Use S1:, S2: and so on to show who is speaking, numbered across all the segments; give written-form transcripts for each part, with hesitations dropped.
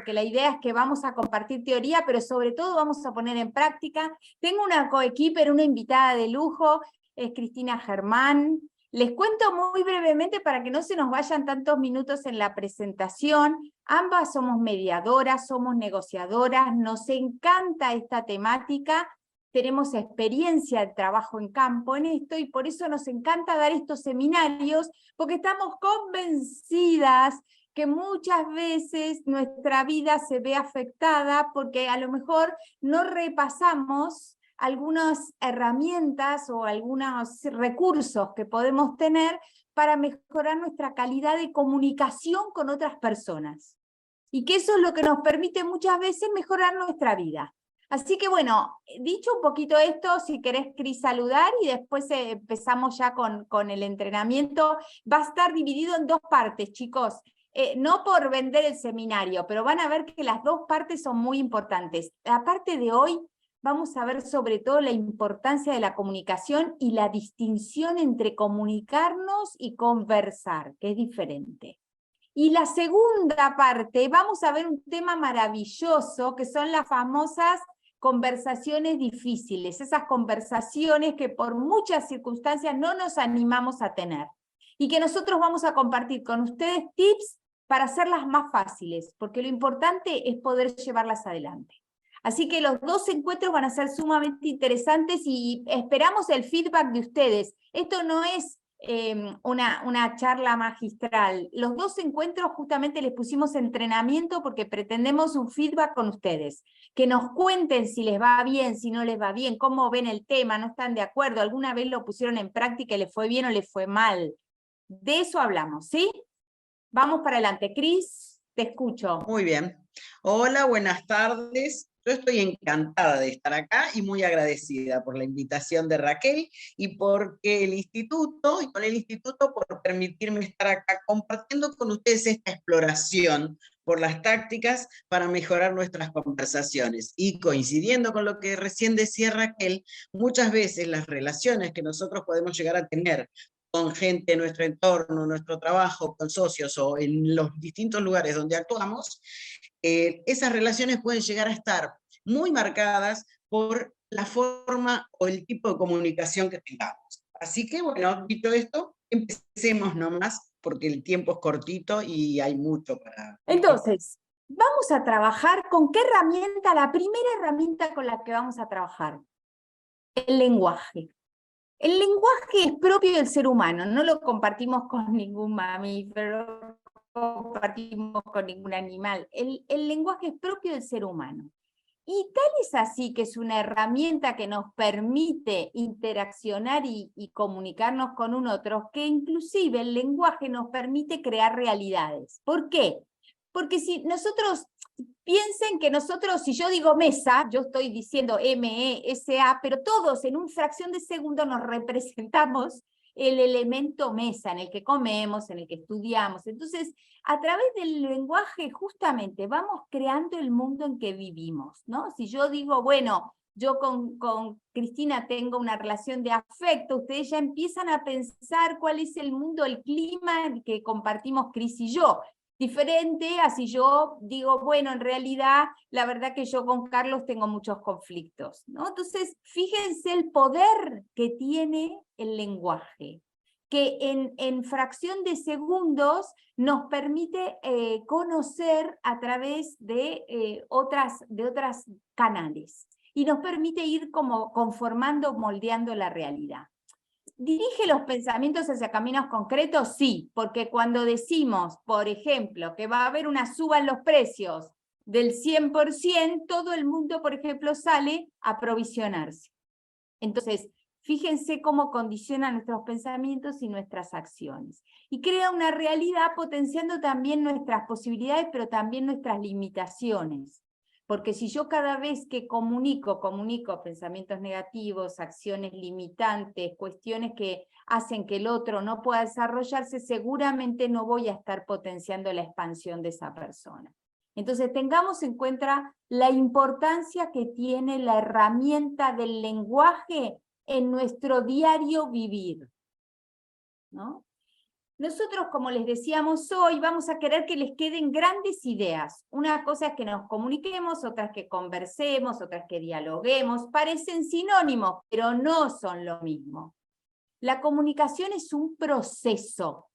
S1: porque la idea es que vamos a compartir teoría, pero sobre todo vamos a poner en práctica. Tengo una coequiper, una invitada de lujo, es Cristina Germán. Les cuento muy brevemente para que no se nos vayan tantos minutos en la presentación. Ambas somos mediadoras, somos negociadoras, nos encanta esta temática, tenemos experiencia de trabajo en campo en esto y por eso nos encanta dar estos seminarios, porque estamos convencidas que muchas veces nuestra vida se ve afectada porque a lo mejor no repasamos algunas herramientas o algunos recursos que podemos tener para mejorar nuestra calidad de comunicación con otras personas. Y que eso es lo que nos permite muchas veces mejorar nuestra vida. Así que bueno, dicho un poquito esto, si querés, Cris, saludar y después empezamos ya con el entrenamiento. Va a estar dividido en dos partes, chicos. No por vender el seminario, pero van a ver que las dos partes son muy importantes. La parte de hoy vamos a ver sobre todo la importancia de la comunicación y la distinción entre comunicarnos y conversar, que es diferente. Y la segunda parte, vamos a ver un tema maravilloso, que son las famosas conversaciones difíciles, esas conversaciones que por muchas circunstancias no nos animamos a tener. Y que nosotros vamos a compartir con ustedes tips para hacerlas más fáciles, porque lo importante es poder llevarlas adelante. Así que los dos encuentros van a ser sumamente interesantes y esperamos el feedback de ustedes. Esto no es una charla magistral. Los dos encuentros justamente les pusimos entrenamiento porque pretendemos un feedback con ustedes. Que nos cuenten si les va bien, si no les va bien, cómo ven el tema, no están de acuerdo, alguna vez lo pusieron en práctica y les fue bien o les fue mal. De eso hablamos, ¿sí? Vamos para adelante. Cris, te escucho.
S2: Muy bien. Hola, buenas tardes. Yo estoy encantada de estar acá y muy agradecida por la invitación de Raquel y porque el instituto, y con el instituto por permitirme estar acá compartiendo con ustedes esta exploración por las tácticas para mejorar nuestras conversaciones. Y coincidiendo con lo que recién decía Raquel, muchas veces las relaciones que nosotros podemos llegar a tener con gente en nuestro entorno, nuestro trabajo, con socios o en los distintos lugares donde actuamos, esas relaciones pueden llegar a estar muy marcadas por la forma o el tipo de comunicación que tengamos. Así que, bueno, dicho esto, empecemos nomás, porque el tiempo es cortito y hay mucho para...
S1: Entonces, vamos a trabajar con qué herramienta, la primera herramienta con la que vamos a trabajar, el lenguaje. El lenguaje es propio del ser humano, no lo compartimos con ningún mamífero, no lo compartimos con ningún animal. El lenguaje es propio del ser humano. Y tal es así que es una herramienta que nos permite interaccionar y comunicarnos con un otro, que inclusive el lenguaje nos permite crear realidades. ¿Por qué? Porque si nosotros, piensen que nosotros, si yo digo mesa, yo estoy diciendo M-E-S-A, pero todos en una fracción de segundo nos representamos el elemento mesa en el que comemos, en el que estudiamos. Entonces, a través del lenguaje justamente vamos creando el mundo en que vivimos, ¿no? Si yo digo, bueno, yo con Cristina tengo una relación de afecto, ustedes ya empiezan a pensar cuál es el mundo, el clima que compartimos Cris y yo. Diferente a si yo digo, bueno, en realidad, la verdad que yo con Carlos tengo muchos conflictos, ¿no? Entonces, fíjense el poder que tiene el lenguaje, que en fracción de segundos nos permite conocer a través de otras canales y nos permite ir como conformando, moldeando la realidad. ¿Dirige los pensamientos hacia caminos concretos? Sí, porque cuando decimos, por ejemplo, que va a haber una suba en los precios del 100%, todo el mundo, por ejemplo, sale a provisionarse. Entonces, fíjense cómo condiciona nuestros pensamientos y nuestras acciones. Y crea una realidad potenciando también nuestras posibilidades, pero también nuestras limitaciones. Porque si yo cada vez que comunico pensamientos negativos, acciones limitantes, cuestiones que hacen que el otro no pueda desarrollarse, seguramente no voy a estar potenciando la expansión de esa persona. Entonces tengamos en cuenta la importancia que tiene la herramienta del lenguaje en nuestro diario vivir, ¿no? Nosotros, como les decíamos hoy, vamos a querer que les queden grandes ideas. Una cosa es que nos comuniquemos, otra es que conversemos, otra es que dialoguemos. Parecen sinónimos, pero no son lo mismo. La comunicación es un proceso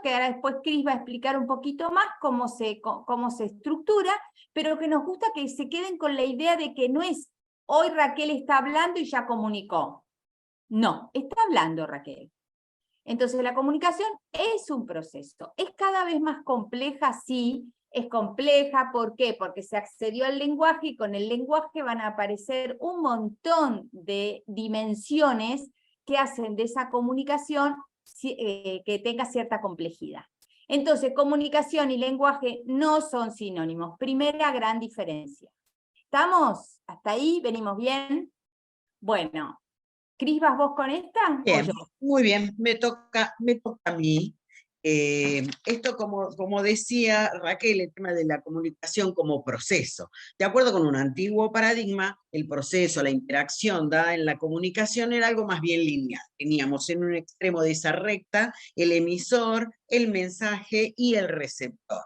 S1: que ahora después Cris va a explicar un poquito más cómo se estructura, pero que nos gusta que se queden con la idea de que no es hoy Raquel está hablando y ya comunicó. No, está hablando Raquel. Entonces la comunicación es un proceso. ¿Es cada vez más compleja? Sí, es compleja. ¿Por qué? Porque se accedió al lenguaje y con el lenguaje van a aparecer un montón de dimensiones que hacen de esa comunicación que tenga cierta complejidad. Entonces, comunicación y lenguaje no son sinónimos. Primera gran diferencia. ¿Estamos? ¿Hasta ahí? ¿Venimos bien? Bueno, Cris, ¿vas vos con esta?
S2: Bien,
S1: ¿O yo?
S2: muy bien, me toca a mí. Esto, como decía Raquel, el tema de la comunicación como proceso. De acuerdo con un antiguo paradigma, el proceso, la interacción dada en la comunicación era algo más bien lineal. Teníamos en un extremo de esa recta el emisor, el mensaje y el receptor.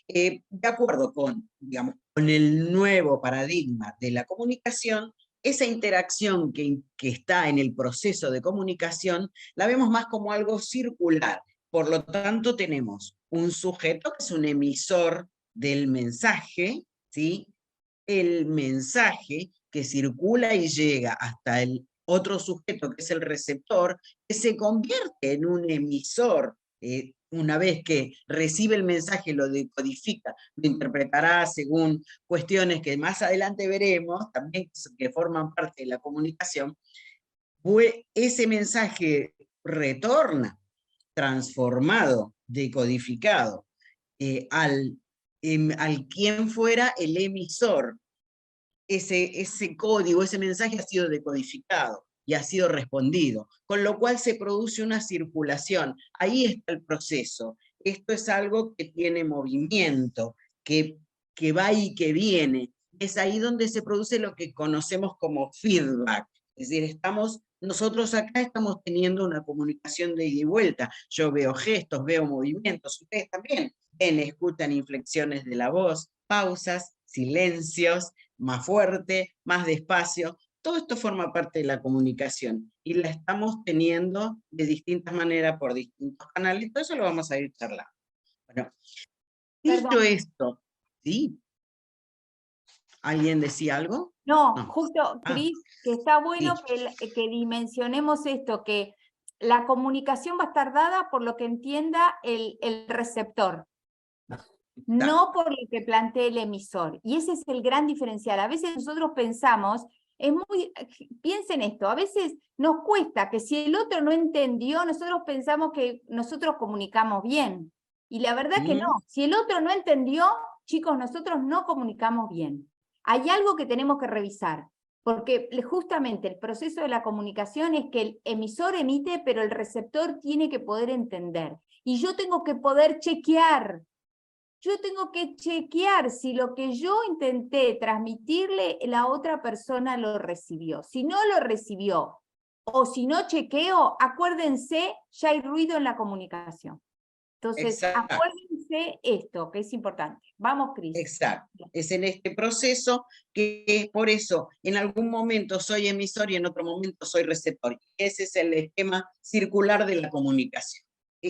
S2: De acuerdo con, digamos, con el nuevo paradigma de la comunicación, esa interacción que está en el proceso de comunicación la vemos más como algo circular. Por lo tanto, tenemos un sujeto que es un emisor del mensaje, ¿sí? El mensaje que circula y llega hasta el otro sujeto, que es el receptor, que se convierte en un emisor. Una vez que recibe el mensaje, lo decodifica, lo interpretará según cuestiones que más adelante veremos, también que forman parte de la comunicación. Ese mensaje retorna transformado, decodificado, al quien fuera el emisor. Ese código, ese mensaje ha sido decodificado y ha sido respondido, con lo cual se produce una circulación. Ahí está el proceso. Esto es algo que tiene movimiento, que va y que viene. Es ahí donde se produce lo que conocemos como feedback. Es decir, nosotros acá estamos teniendo una comunicación de ida y vuelta. Yo veo gestos, veo movimientos, ustedes también ven, escuchan inflexiones de la voz, pausas, silencios, más fuerte, más despacio. Todo esto forma parte de la comunicación y la estamos teniendo de distintas maneras por distintos canales. Todo eso lo vamos a ir charlando. Bueno, dicho
S1: Perdón.
S2: esto, ¿sí? ¿Alguien decía algo?
S1: No,
S2: No.
S1: justo,
S2: Ah,
S1: Cris, que está
S2: sí.
S1: bueno que dimensionemos esto, que la comunicación va a estar dada por lo que entienda el receptor, no por lo que plantee el emisor. Y ese es el gran diferencial. A veces nosotros pensamos, piensen esto, a veces nos cuesta que si el otro no entendió, nosotros pensamos que nosotros comunicamos bien. Y la verdad que no. Si el otro no entendió, chicos, nosotros no comunicamos bien. Hay algo que tenemos que revisar, porque justamente el proceso de la comunicación es que el emisor emite, pero el receptor tiene que poder entender. Y yo tengo que poder chequear. Yo tengo que chequear si lo que yo intenté transmitirle, la otra persona lo recibió. Si no lo recibió, o si no chequeo, acuérdense, ya hay ruido en la comunicación. Entonces,
S2: Exacto.
S1: acuérdense esto, que es importante. Vamos, Cris.
S2: Exacto. Es en este proceso que por eso en algún momento soy emisor y en otro momento soy receptor. Ese es el esquema circular de la comunicación.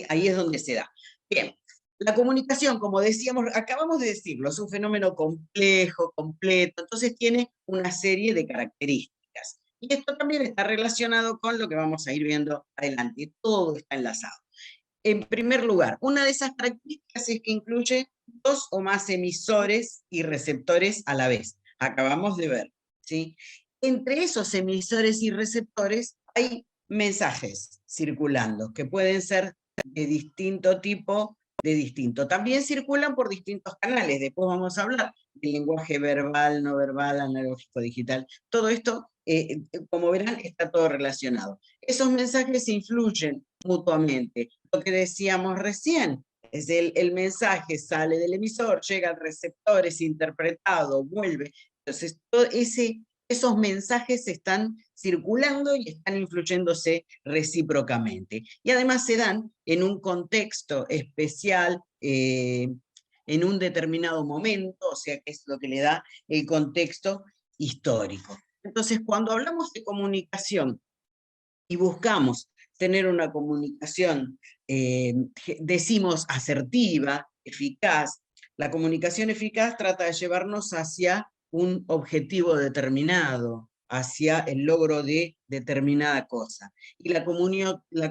S2: Ahí es donde se da. Bien, la comunicación, como decíamos, acabamos de decirlo, es un fenómeno complejo, completo, entonces tiene una serie de características. Y esto también está relacionado con lo que vamos a ir viendo adelante. Todo está enlazado. En primer lugar, una de esas características es que incluye dos o más emisores y receptores a la vez. Acabamos de ver, ¿sí? Entre esos emisores y receptores hay mensajes circulando, que pueden ser de distinto tipo, de distinto. También circulan por distintos canales. Después vamos a hablar del lenguaje verbal, no verbal, analógico, digital. Todo esto, como verán, está todo relacionado. Esos mensajes influyen mutuamente. Lo que decíamos recién, es el mensaje sale del emisor, llega al receptor, es interpretado, vuelve. Entonces, todo esos mensajes están circulando y están influyéndose recíprocamente. Y además se dan en un contexto especial, en un determinado momento, o sea que es lo que le da el contexto histórico. Entonces, cuando hablamos de comunicación y buscamos tener una comunicación, decimos asertiva, eficaz, la comunicación eficaz trata de llevarnos hacia un objetivo determinado, hacia el logro de determinada cosa. Y la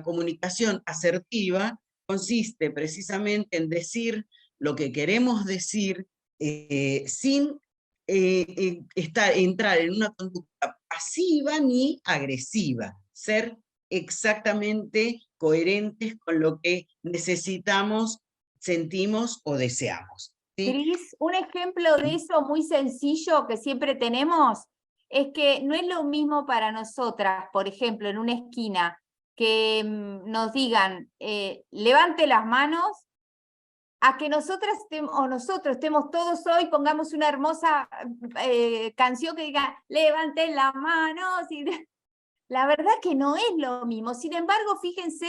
S2: comunicación asertiva consiste precisamente en decir lo que queremos decir sin entrar en una conducta pasiva ni agresiva, ser exactamente coherentes con lo que necesitamos, sentimos o deseamos. ¿Sí?
S1: Cris, un ejemplo de eso muy sencillo que siempre tenemos es que no es lo mismo para nosotras, por ejemplo, en una esquina, que nos digan, levante las manos, a que nosotras o nosotros estemos todos hoy, pongamos una hermosa canción que diga, levanten las manos. Y la verdad que no es lo mismo. Sin embargo, fíjense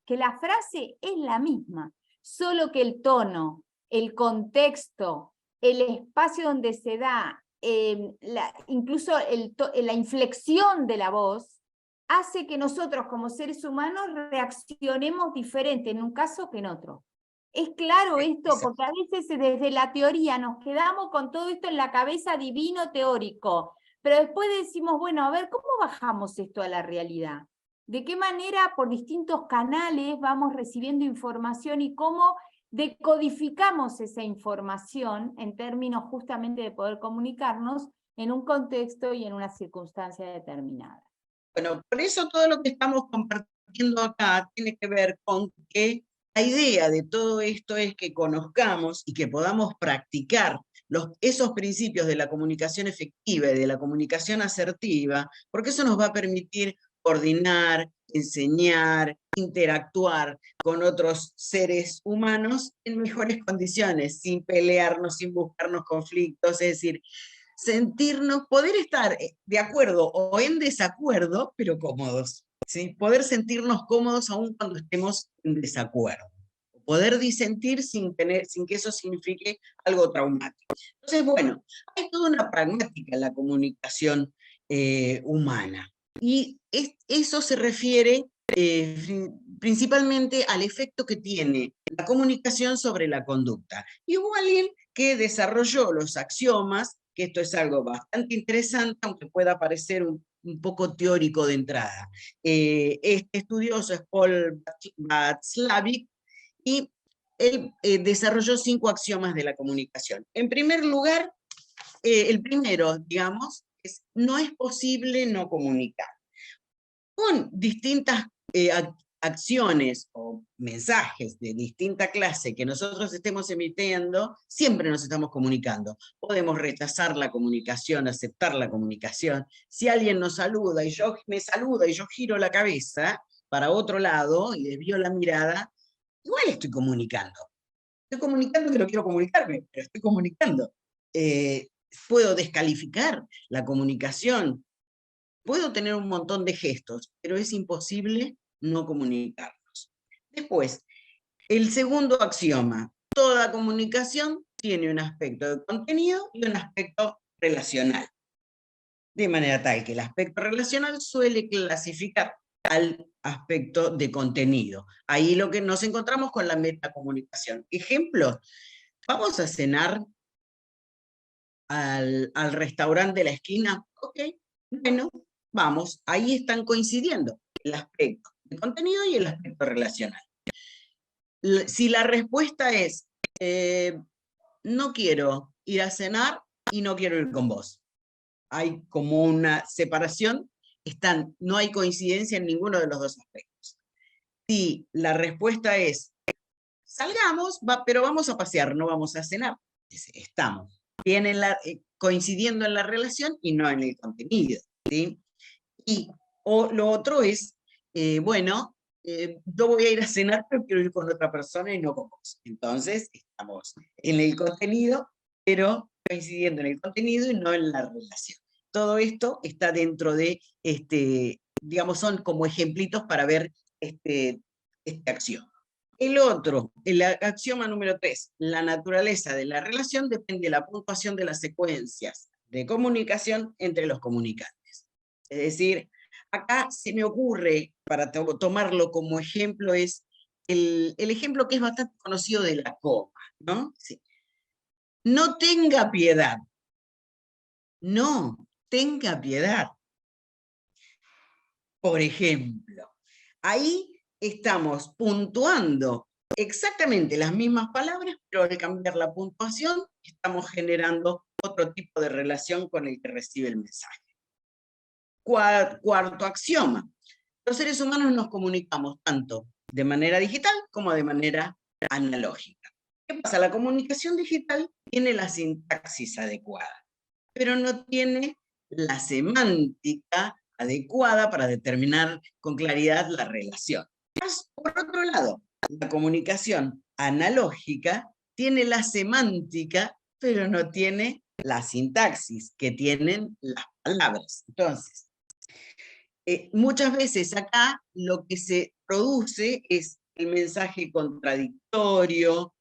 S1: que la frase es la misma, solo que el tono, el contexto, el espacio donde se da, incluso la inflexión de la voz, hace que nosotros como seres humanos reaccionemos diferente en un caso que en otro. Es claro esto, porque a veces desde la teoría nos quedamos con todo esto en la cabeza divino teórico, pero después decimos, bueno, a ver, ¿cómo bajamos esto a la realidad? ¿De qué manera por distintos canales vamos recibiendo información y cómo decodificamos esa información en términos justamente de poder comunicarnos en un contexto y en una circunstancia determinada?
S2: Bueno, por eso todo lo que estamos compartiendo acá tiene que ver con que la idea de todo esto es que conozcamos y que podamos practicar esos principios de la comunicación efectiva y de la comunicación asertiva, porque eso nos va a permitir coordinar, enseñar, interactuar con otros seres humanos en mejores condiciones, sin pelearnos, sin buscarnos conflictos, es decir, sentirnos, poder estar de acuerdo o en desacuerdo, pero cómodos. ¿Sí? Poder sentirnos cómodos aún cuando estemos en desacuerdo. Poder disentir sin que eso signifique algo traumático. Entonces, bueno, hay toda una pragmática en la comunicación humana. Y eso se refiere principalmente al efecto que tiene la comunicación sobre la conducta. Y hubo alguien que desarrolló los axiomas, que esto es algo bastante interesante, aunque pueda parecer un poco teórico de entrada. Este estudioso es Paul Václavic, y él desarrolló 5 axiomas de la comunicación. En primer lugar, el primero, digamos, es no es posible no comunicar. Con distintas acciones o mensajes de distinta clase que nosotros estemos emitiendo, siempre nos estamos comunicando. Podemos rechazar la comunicación, aceptar la comunicación. Si alguien nos saluda y me saluda y yo giro la cabeza para otro lado y desvío la mirada, igual estoy comunicando. Estoy comunicando que no quiero comunicarme, pero estoy comunicando. Puedo descalificar la comunicación. Puedo tener un montón de gestos, pero es imposible no comunicarnos. Después, el segundo axioma. Toda comunicación tiene un aspecto de contenido y un aspecto relacional. De manera tal que el aspecto relacional suele clasificar al aspecto de contenido. Ahí lo que nos encontramos con la metacomunicación. Ejemplo, vamos a cenar al restaurante de la esquina. Ok, bueno, vamos, ahí están coincidiendo el aspecto de contenido y el aspecto relacional. Si la respuesta es, no quiero ir a cenar y no quiero ir con vos, hay como una separación, no hay coincidencia en ninguno de los dos aspectos. Si la respuesta es, salgamos, pero vamos a pasear, no vamos a cenar, estamos bien coincidiendo en la relación y no en el contenido. ¿Sí? Y lo otro es, bueno, yo voy a ir a cenar, pero quiero ir con otra persona y no con vos. Entonces, estamos en el contenido, pero coincidiendo en el contenido y no en la relación. todo esto está dentro de, digamos, son como ejemplitos para ver este axioma. El axioma número 3, la naturaleza de la relación depende de la puntuación de las secuencias de comunicación entre los comunicantes. Es decir, acá se me ocurre, para tomarlo como ejemplo, es el ejemplo que es bastante conocido de la coma, ¿no? Sí. No tenga piedad. No tenga piedad. Por ejemplo, ahí estamos puntuando exactamente las mismas palabras, pero al cambiar la puntuación estamos generando otro tipo de relación con el que recibe el mensaje. Cuarto axioma. Los seres humanos nos comunicamos tanto de manera digital como de manera analógica. ¿Qué pasa? La comunicación digital tiene la sintaxis adecuada, pero no tiene la semántica adecuada para determinar con claridad la relación. Por otro lado, la comunicación analógica tiene la semántica, pero no tiene la sintaxis que tienen las palabras. Entonces, muchas veces acá lo que se produce es el mensaje contradictorio,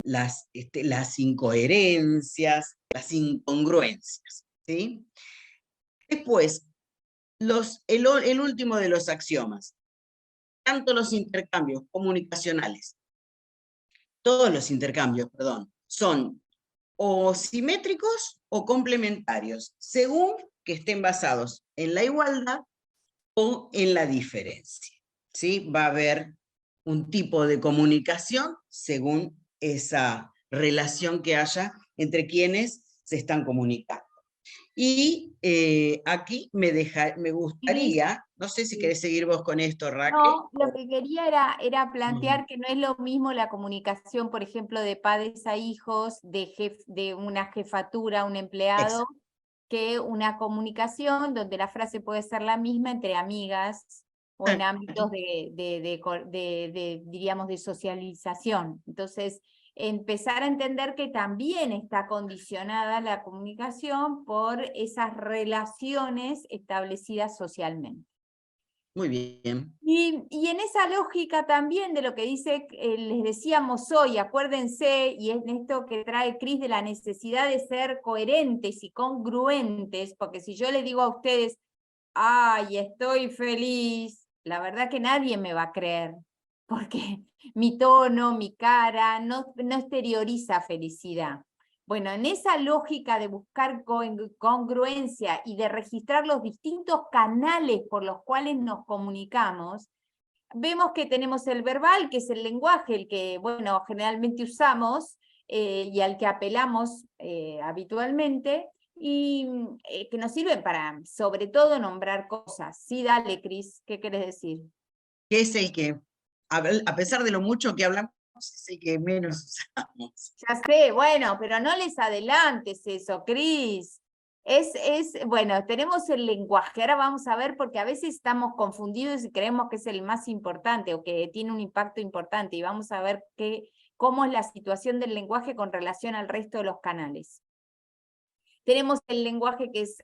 S2: las incoherencias, las incongruencias, ¿sí? Después, el último de los axiomas, tanto los intercambios comunicacionales, todos los intercambios, perdón, son o simétricos o complementarios, según que estén basados en la igualdad o en la diferencia. ¿Sí? Va a haber un tipo de comunicación según esa relación que haya entre quienes se están comunicando. Y aquí me gustaría, no sé si querés seguir vos con esto, Raquel.
S1: No, lo que quería era plantear que no es lo mismo la comunicación, por ejemplo, de padres a hijos, de una jefatura a un empleado,
S2: Exacto.
S1: que una comunicación donde la frase puede ser la misma entre amigas o en ámbitos diríamos, de socialización. Entonces, empezar a entender que también está condicionada la comunicación por esas relaciones establecidas socialmente.
S2: Muy bien.
S1: Y en esa lógica también de lo que dice, les decíamos hoy, acuérdense, y es esto que trae Cris de la necesidad de ser coherentes y congruentes, porque si yo les digo a ustedes, ay, estoy feliz, la verdad que nadie me va a creer, porque mi tono, mi cara, no exterioriza felicidad. Bueno, en esa lógica de buscar congruencia y de registrar los distintos canales por los cuales nos comunicamos, vemos que tenemos el verbal, que es el lenguaje, el que, bueno, generalmente usamos y al que apelamos habitualmente, y que nos sirven para, sobre todo, nombrar cosas. Sí, dale, Cris, ¿qué querés decir?
S2: Que es el que, a pesar de lo mucho que hablamos, es el que menos usamos.
S1: Ya sé, bueno, pero no les adelantes eso, Cris. Bueno, tenemos el lenguaje, ahora vamos a ver, porque a veces estamos confundidos y creemos que es el más importante o que tiene un impacto importante, y vamos a ver cómo es la situación del lenguaje con relación al resto de los canales. Tenemos el lenguaje que es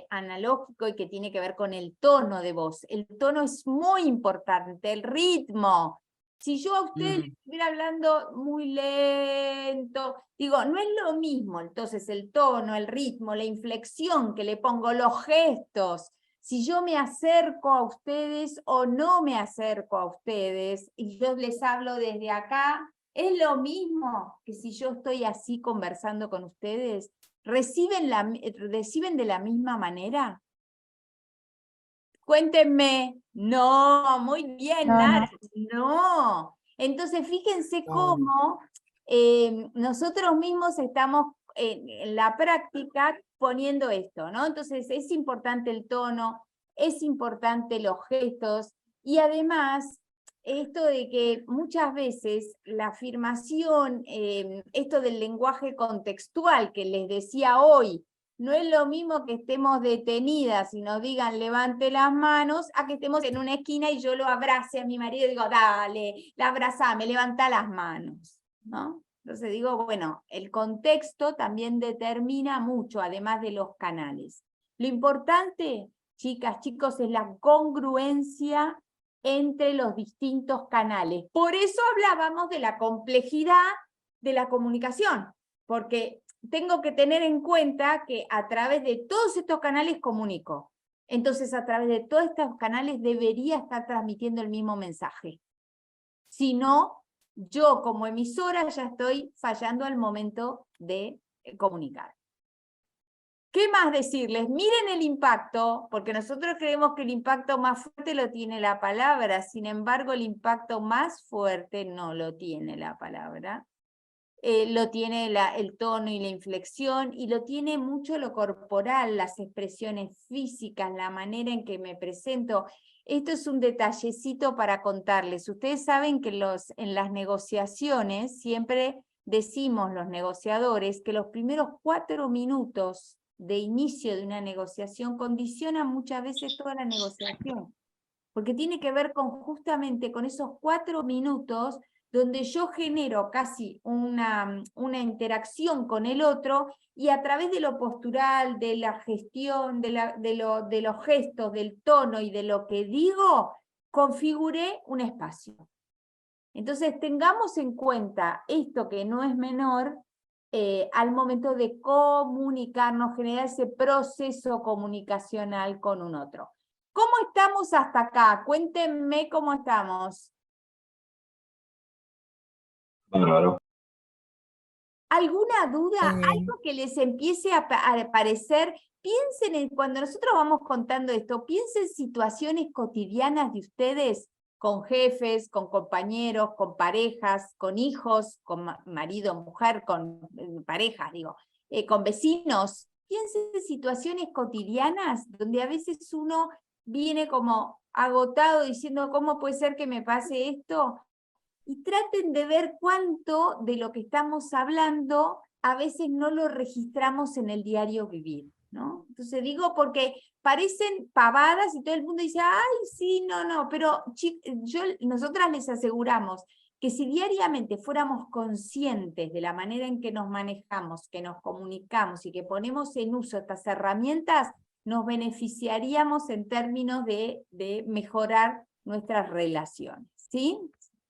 S1: analógico y que tiene que ver con el tono de voz. El tono es muy importante, el ritmo. Si yo a ustedes estuviera hablando muy lento, digo, no es lo mismo, entonces el tono, el ritmo, la inflexión que le pongo, los gestos, si yo me acerco a ustedes o no me acerco a ustedes y yo les hablo desde acá, es lo mismo que si yo estoy así conversando con ustedes. ¿Reciben de la misma manera? Cuéntenme. No, muy bien,
S3: No,
S1: Nara.
S3: no.
S1: No. Entonces, fíjense cómo nosotros mismos estamos en la práctica poniendo esto, ¿no? Entonces, es importante el tono, es importante los gestos, y además esto de que muchas veces la afirmación, esto del lenguaje contextual que les decía hoy, no es lo mismo que estemos detenidas y nos digan levante las manos, a que estemos en una esquina y yo lo abrace a mi marido y digo, dale, abrazame, levanta las manos, ¿no? Entonces digo, bueno, el contexto también determina mucho, además de los canales. Lo importante, chicas, chicos, es la congruencia entre los distintos canales. Por eso hablábamos de la complejidad de la comunicación, porque tengo que tener en cuenta que a través de todos estos canales comunico. Entonces, a través de todos estos canales debería estar transmitiendo el mismo mensaje. Si no, yo como emisora ya estoy fallando al momento de comunicar. ¿Qué más decirles? Miren el impacto, porque nosotros creemos que el impacto más fuerte lo tiene la palabra, sin embargo el impacto más fuerte no lo tiene la palabra. Lo tiene el tono y la inflexión, y lo tiene mucho lo corporal, las expresiones físicas, la manera en que me presento. Esto es un detallecito para contarles. Ustedes saben que en las negociaciones siempre decimos los negociadores que los primeros 4 minutos de inicio de una negociación condicionan muchas veces toda la negociación, porque tiene que ver justamente con esos 4 minutos donde yo genero casi una interacción con el otro, y a través de lo postural, de la gestión, de los gestos, del tono y de lo que digo, configuré un espacio. Entonces tengamos en cuenta esto, que no es menor, al momento de comunicarnos, generar ese proceso comunicacional con un otro. ¿Cómo estamos hasta acá? Cuéntenme cómo estamos.
S3: Bárbaro.
S1: ¿Alguna duda? ¿Algo que les empiece a parecer? Piensen en, cuando nosotros vamos contando esto, piensen en situaciones cotidianas de ustedes, con jefes, con compañeros, con parejas, con hijos, con marido, mujer, con parejas, digo, con vecinos. Piensen en situaciones cotidianas donde a veces uno viene como agotado diciendo, ¿cómo puede ser que me pase esto? Y traten de ver cuánto de lo que estamos hablando a veces no lo registramos en el diario vivir, ¿no? Entonces digo porque parecen pavadas y todo el mundo dice, ay, sí, no, pero nosotras les aseguramos que si diariamente fuéramos conscientes de la manera en que nos manejamos, que nos comunicamos y que ponemos en uso estas herramientas, nos beneficiaríamos en términos de mejorar nuestras relaciones, ¿sí?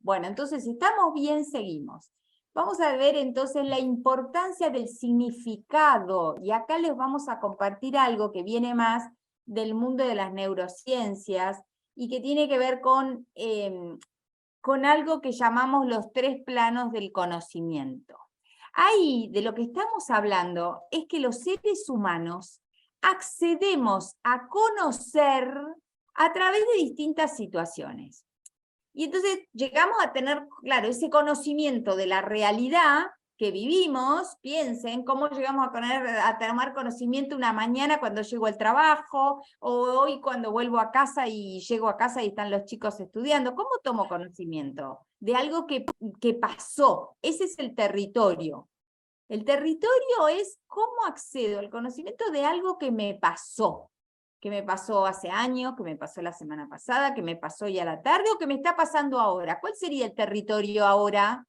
S1: Bueno, entonces, si estamos bien, seguimos. Vamos a ver entonces la importancia del significado, y acá les vamos a compartir algo que viene más del mundo de las neurociencias y que tiene que ver con algo que llamamos los 3 planos del conocimiento. Ahí, de lo que estamos hablando, es que los seres humanos accedemos a conocer a través de distintas situaciones. Y entonces llegamos a tener, claro, ese conocimiento de la realidad que vivimos. Piensen cómo llegamos a tomar conocimiento una mañana cuando llego al trabajo, o hoy cuando vuelvo a casa y llego a casa y están los chicos estudiando. ¿Cómo tomo conocimiento de algo que pasó? Ese es el territorio. El territorio es cómo accedo al conocimiento de algo que me pasó hace años, que me pasó la semana pasada, que me pasó hoy a la tarde, o que me está pasando ahora. ¿Cuál sería el territorio ahora?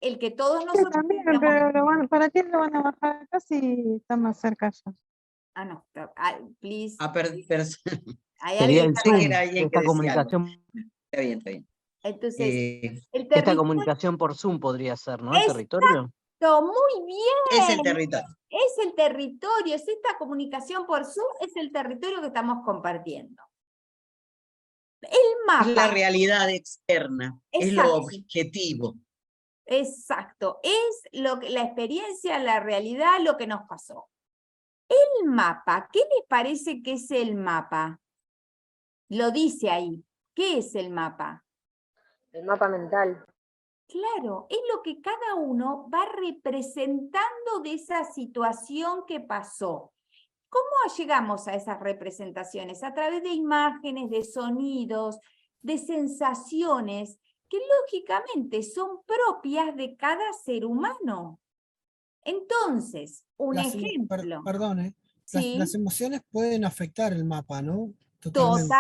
S1: El que todos nosotros...
S4: Sí, también, pero ¿para qué lo van a bajar acá si está más cerca ya?
S1: Ah, no, please. Hay
S3: Sería
S1: alguien
S3: el
S1: que
S3: Zoom,
S2: Era alguien que
S3: esta
S2: decía
S3: comunicación,
S2: algo. Está bien.
S1: Entonces, el
S3: esta
S1: territorio...
S3: comunicación por Zoom podría ser, ¿no? El territorio.
S1: Exacto, muy bien.
S2: Es el territorio.
S1: Es el territorio, es esta comunicación por Zoom, es el territorio que estamos compartiendo. El mapa.
S2: Es la realidad externa, es lo objetivo.
S1: Exacto, es la experiencia, la realidad, lo que nos pasó. El mapa, ¿qué les parece que es el mapa? Lo dice ahí. ¿Qué es el mapa?
S5: El mapa mental.
S1: Claro, es lo que cada uno va representando de esa situación que pasó. ¿Cómo llegamos a esas representaciones? A través de imágenes, de sonidos, de sensaciones que lógicamente son propias de cada ser humano. Entonces, un ejemplo.
S6: Perdón,
S1: ¿sí?
S6: las emociones pueden afectar el mapa, ¿no? Totalmente.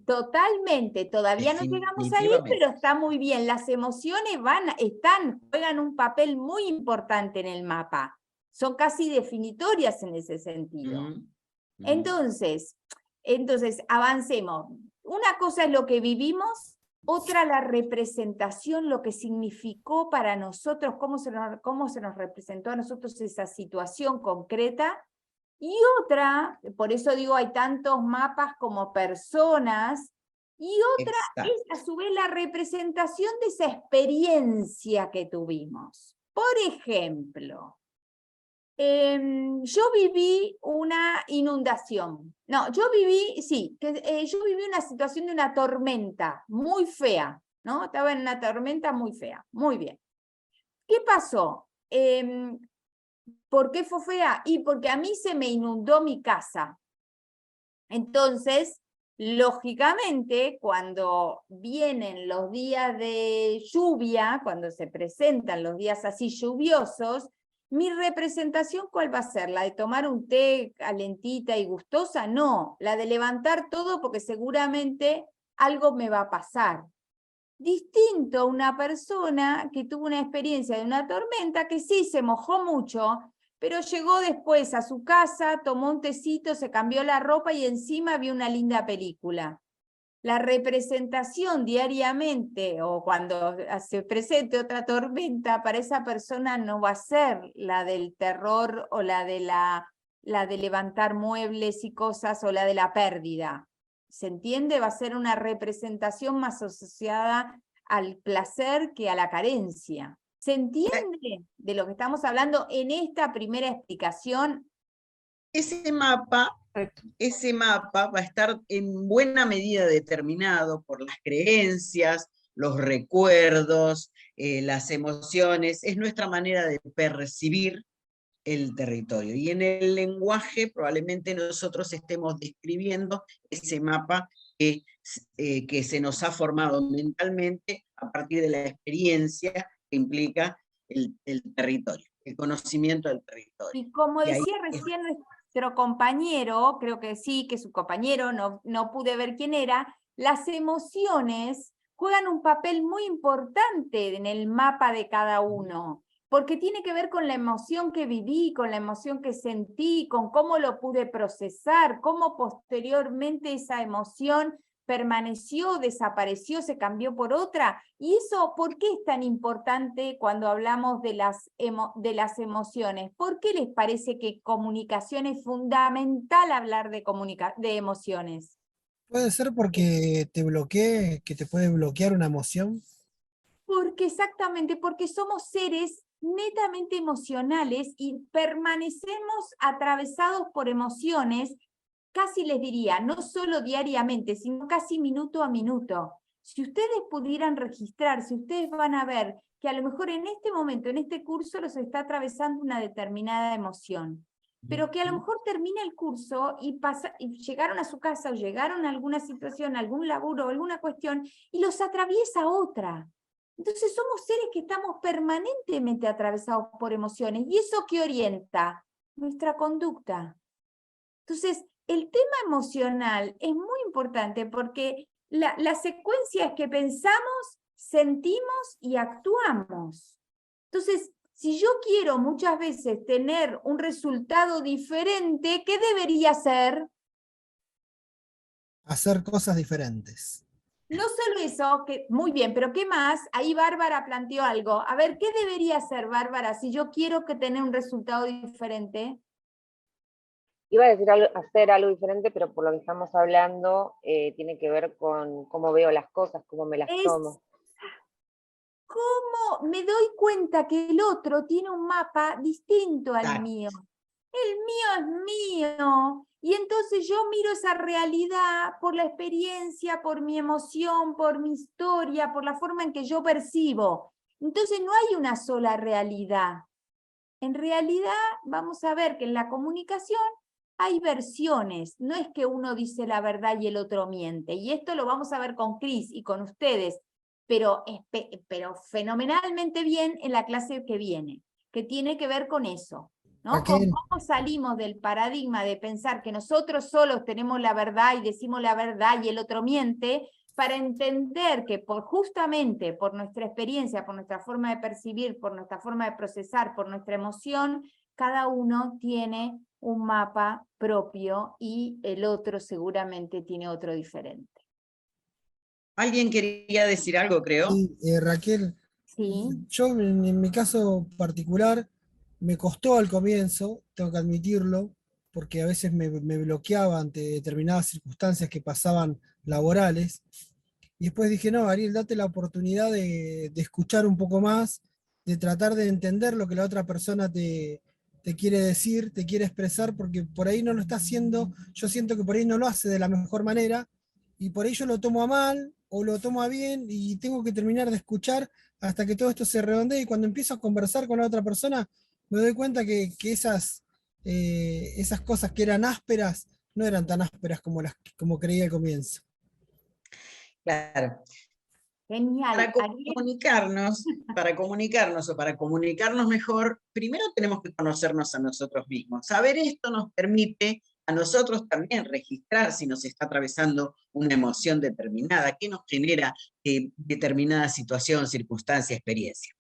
S1: Totalmente, todavía no llegamos ahí, pero está muy bien. Las emociones juegan un papel muy importante en el mapa. Son casi definitorias en ese sentido. Entonces, avancemos. Una cosa es lo que vivimos, otra la representación, lo que significó para nosotros, cómo se nos representó a nosotros esa situación concreta. Y otra, por eso digo, hay tantos mapas como personas, y otra es a su vez la representación de esa experiencia que tuvimos. Por ejemplo, yo viví una inundación. No, yo viví una situación de una tormenta muy fea, ¿no? Estaba en una tormenta muy fea. Muy bien. ¿Qué pasó? ¿Por qué fue fea? Y porque a mí se me inundó mi casa. Entonces, lógicamente, cuando vienen los días de lluvia, cuando se presentan los días así lluviosos, ¿mi representación cuál va a ser? ¿La de tomar un té calentita y gustosa? No, la de levantar todo porque seguramente algo me va a pasar. Distinto a una persona que tuvo una experiencia de una tormenta que sí se mojó mucho, pero llegó después a su casa, tomó un tecito, se cambió la ropa y encima vio una linda película. La representación diariamente o cuando se presente otra tormenta, para esa persona no va a ser la del terror o la de levantar muebles y cosas o la de la pérdida. ¿Se entiende? Va a ser una representación más asociada al placer que a la carencia. ¿Se entiende de lo que estamos hablando en esta primera explicación?
S2: Ese mapa va a estar en buena medida determinado por las creencias, los recuerdos, las emociones, es nuestra manera de percibir el territorio. Y en el lenguaje probablemente nosotros estemos describiendo ese mapa que se nos ha formado mentalmente a partir de la experiencia que implica el territorio, el conocimiento del territorio.
S1: Y como decía recién nuestro compañero, creo que sí, que su compañero, no pude ver quién era, las emociones juegan un papel muy importante en el mapa de cada uno, porque tiene que ver con la emoción que viví, con la emoción que sentí, con cómo lo pude procesar, cómo posteriormente esa emoción permaneció, desapareció, se cambió por otra. ¿Y eso por qué es tan importante cuando hablamos de las emociones? ¿Por qué les parece que comunicación es fundamental hablar de emociones?
S6: Puede ser porque te bloquee, que te puede bloquear una emoción.
S1: Porque somos seres netamente emocionales y permanecemos atravesados por emociones, casi les diría, no solo diariamente, sino casi minuto a minuto. Si ustedes pudieran registrar, si ustedes van a ver que a lo mejor en este momento, en este curso, los está atravesando una determinada emoción, pero que a lo mejor termina el curso y llegaron a su casa o llegaron a alguna situación, algún laburo o alguna cuestión, y los atraviesa otra. Entonces somos seres que estamos permanentemente atravesados por emociones. ¿Y eso qué orienta? Nuestra conducta. Entonces, el tema emocional es muy importante porque la secuencia es que pensamos, sentimos y actuamos. Entonces, si yo quiero muchas veces tener un resultado diferente, ¿qué debería hacer?
S6: Hacer cosas diferentes.
S1: No solo eso, muy bien, pero ¿qué más? Ahí Bárbara planteó algo. A ver, ¿qué debería hacer, Bárbara, si yo quiero tener un resultado diferente?
S5: Iba a decir hacer algo diferente, pero por lo que estamos hablando, tiene que ver con cómo veo las cosas, cómo me las tomo.
S1: ¿Cómo me doy cuenta que el otro tiene un mapa distinto al mío? El mío es mío. Y entonces yo miro esa realidad por la experiencia, por mi emoción, por mi historia, por la forma en que yo percibo. Entonces no hay una sola realidad. En realidad vamos a ver que en la comunicación hay versiones. No es que uno dice la verdad y el otro miente. Y esto lo vamos a ver con Cris y con ustedes, pero fenomenalmente bien en la clase que viene, que tiene que ver con eso. ¿no? Con
S6: Raquel,
S1: cómo salimos del paradigma de pensar que nosotros solos tenemos la verdad y decimos la verdad y el otro miente, para entender que justamente por nuestra experiencia, por nuestra forma de percibir, por nuestra forma de procesar, por nuestra emoción, cada uno tiene un mapa propio y el otro seguramente tiene otro diferente.
S2: ¿Alguien quería decir algo, creo?
S6: sí, Raquel,
S1: ¿Sí?
S6: yo en mi caso particular me costó al comienzo, tengo que admitirlo, porque a veces me bloqueaba ante determinadas circunstancias que pasaban laborales. Y después dije, no, Ariel, date la oportunidad de escuchar un poco más, de tratar de entender lo que la otra persona te quiere decir, te quiere expresar, porque por ahí no lo está haciendo, yo siento que por ahí no lo hace de la mejor manera, y por ahí yo lo tomo a mal o lo tomo a bien, y tengo que terminar de escuchar hasta que todo esto se redondee, y cuando empiezo a conversar con la otra persona, me doy cuenta que esas cosas que eran ásperas no eran tan ásperas como creía al comienzo.
S2: Claro.
S1: Genial. Ariel,
S2: Para comunicarnos o para comunicarnos mejor, primero tenemos que conocernos a nosotros mismos. Saber esto nos permite a nosotros también registrar si nos está atravesando una emoción determinada, qué nos genera determinada situación, circunstancia, experiencia.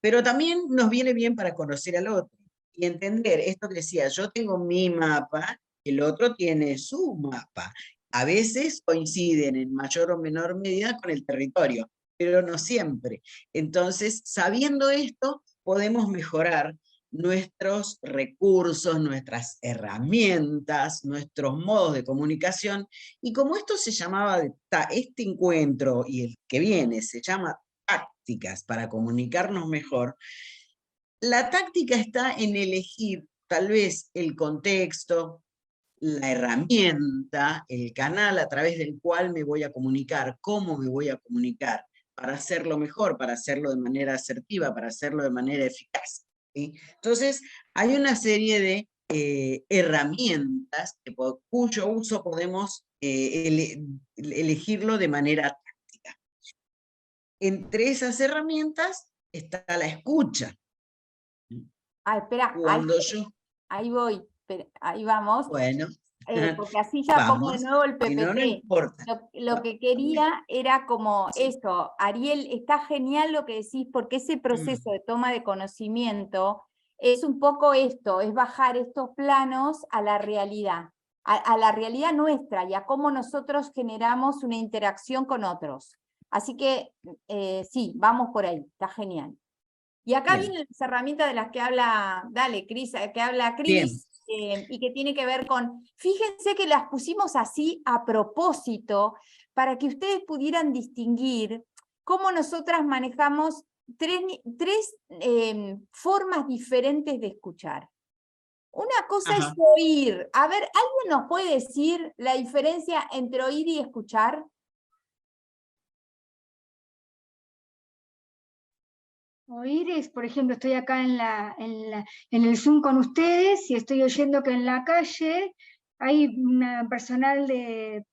S2: Pero también nos viene bien para conocer al otro y entender esto que decía, yo tengo mi mapa, el otro tiene su mapa. A veces coinciden en mayor o menor medida con el territorio, pero no siempre. Entonces, sabiendo esto, podemos mejorar nuestros recursos, nuestras herramientas, nuestros modos de comunicación, y como esto se llamaba, este encuentro y el que viene se llama tácticas para comunicarnos mejor, la táctica está en elegir tal vez el contexto, la herramienta, el canal a través del cual me voy a comunicar, cómo me voy a comunicar, para hacerlo mejor, para hacerlo de manera asertiva, para hacerlo de manera eficaz. ¿Sí? Entonces, hay una serie de herramientas cuyo uso podemos elegirlo de manera táctica. Entre esas herramientas está la escucha.
S1: espera,
S2: Cuando yo,
S1: ahí voy, ahí vamos.
S2: bueno,
S1: Porque así ya pongo de
S2: vamos,
S1: nuevo el
S2: si no, no
S1: PPT.
S2: importa.
S1: Lo que quería era como eso, Ariel, está genial lo que decís, porque ese proceso de toma de conocimiento es un poco esto, es bajar estos planos a la realidad, a la realidad nuestra y a cómo nosotros generamos una interacción con otros. Así que sí, vamos por ahí, está genial. Y acá
S2: Bien.
S1: vienen las herramientas de las que habla, dale, Cris, que habla
S2: Bien.
S1: Cris, y que tiene que ver con, fíjense que las pusimos así a propósito, para que ustedes pudieran distinguir cómo nosotras manejamos tres formas diferentes de escuchar. Una cosa es oír. A ver, ¿alguien nos puede decir la diferencia entre oír y escuchar?
S7: Oír es, por ejemplo, estoy acá en el Zoom con ustedes y estoy oyendo que en la calle hay un personal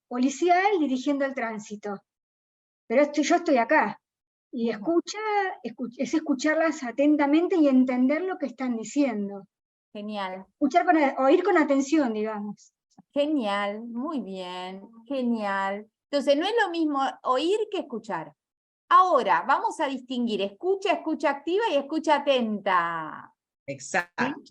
S7: policial dirigiendo el tránsito. Pero yo estoy acá. Y es escucharlas atentamente y entender lo que están diciendo.
S1: Genial.
S7: Oír con atención, digamos.
S1: Genial, muy bien, genial. Entonces, no es lo mismo oír que escuchar. Ahora, vamos a distinguir escucha activa y escucha atenta.
S2: Exacto.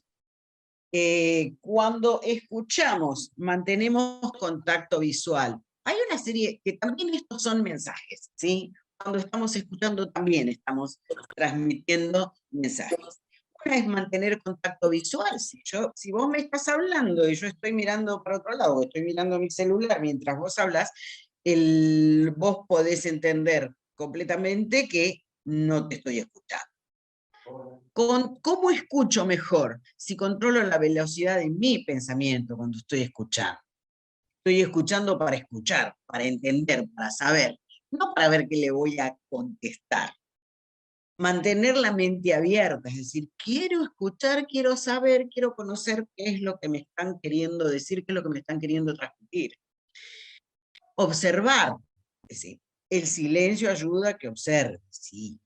S2: Cuando escuchamos, mantenemos contacto visual. Hay una serie que también estos son mensajes, ¿sí? Cuando estamos escuchando también estamos transmitiendo mensajes. Una es mantener contacto visual. Si vos me estás hablando y yo estoy mirando para otro lado, estoy mirando mi celular mientras vos hablas, vos podés entender completamente que no te estoy escuchando. ¿Cómo escucho mejor? Si controlo la velocidad de mi pensamiento cuando estoy escuchando. Estoy escuchando, para entender, para saber, no para ver qué le voy a contestar. Mantener la mente abierta, es decir, quiero escuchar, quiero saber, quiero conocer qué es lo que me están queriendo decir, qué es lo que me están queriendo transmitir. Observar, es decir, el silencio ayuda a que observe, sí.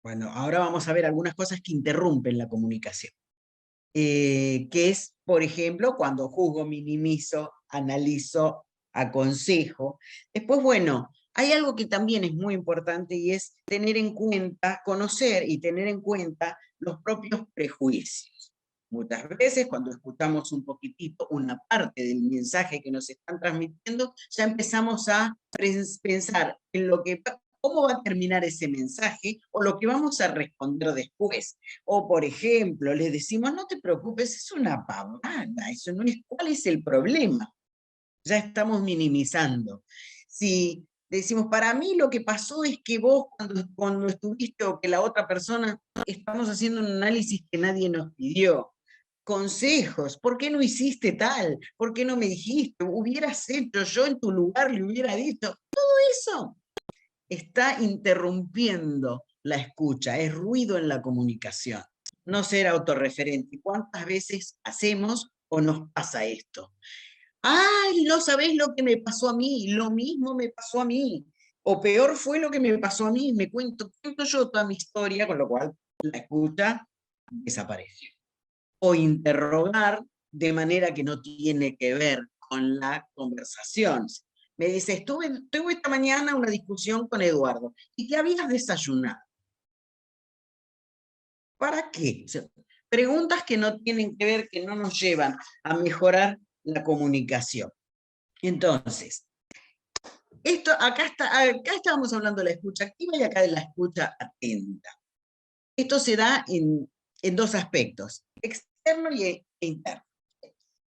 S2: Bueno, ahora vamos a ver algunas cosas que interrumpen la comunicación. que es, por ejemplo, cuando juzgo, minimizo, analizo, aconsejo. Después, bueno, hay algo que también es muy importante y es tener en cuenta, conocer y tener en cuenta los propios prejuicios. Muchas veces cuando escuchamos un poquitito, una parte del mensaje que nos están transmitiendo, ya empezamos a pensar en lo que, cómo va a terminar ese mensaje o lo que vamos a responder después. O, por ejemplo, les decimos, no te preocupes, es una pavada, eso no es, ¿cuál es el problema? Ya estamos minimizando. Si decimos, para mí lo que pasó es que vos cuando estuviste o que la otra persona, estamos haciendo un análisis que nadie nos pidió. Consejos, ¿por qué no hiciste tal? ¿Por qué no me dijiste? Hubieras hecho, yo en tu lugar le hubiera dicho. Todo eso está interrumpiendo la escucha, es ruido en la comunicación. No ser autorreferente. ¿Cuántas veces hacemos o nos pasa esto? ¡Ay, no sabés lo que me pasó a mí! Lo mismo me pasó a mí. O peor fue lo que me pasó a mí. Me cuento yo toda mi historia, con lo cual la escucha desapareció. O interrogar de manera que no tiene que ver con la conversación. Me dice, tuve esta mañana una discusión con Eduardo. ¿Y qué habías desayunado? ¿Para qué? O sea, preguntas que no tienen que ver, que no nos llevan a mejorar la comunicación. Entonces, acá estábamos hablando de la escucha activa y acá de la escucha atenta. Esto se da en dos aspectos, externo e interno.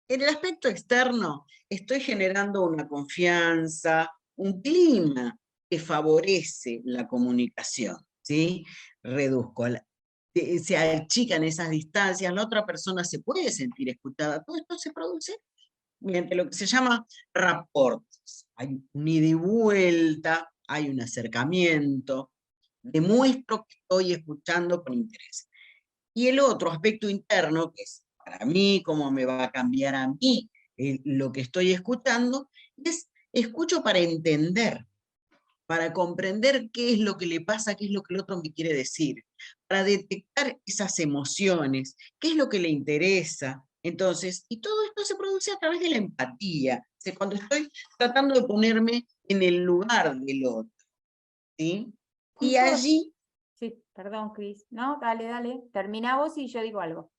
S2: En el aspecto externo, estoy generando una confianza, un clima que favorece la comunicación, ¿sí? Reduzco, se achican esas distancias, la otra persona se puede sentir escuchada. Todo esto se produce mediante lo que se llama rapports. Hay un ida y vuelta, hay un acercamiento, demuestro que estoy escuchando con interés. Y el otro aspecto interno, que es para mí, cómo me va a cambiar a mí lo que estoy escuchando, es escucho para entender, para comprender qué es lo que le pasa, qué es lo que el otro me quiere decir, para detectar esas emociones, qué es lo que le interesa. Entonces, y todo esto se produce a través de la empatía, o sea, cuando estoy tratando de ponerme en el lugar del otro, ¿sí? Y allí...
S1: Sí, perdón, Cris. No, dale, termina vos y yo digo algo.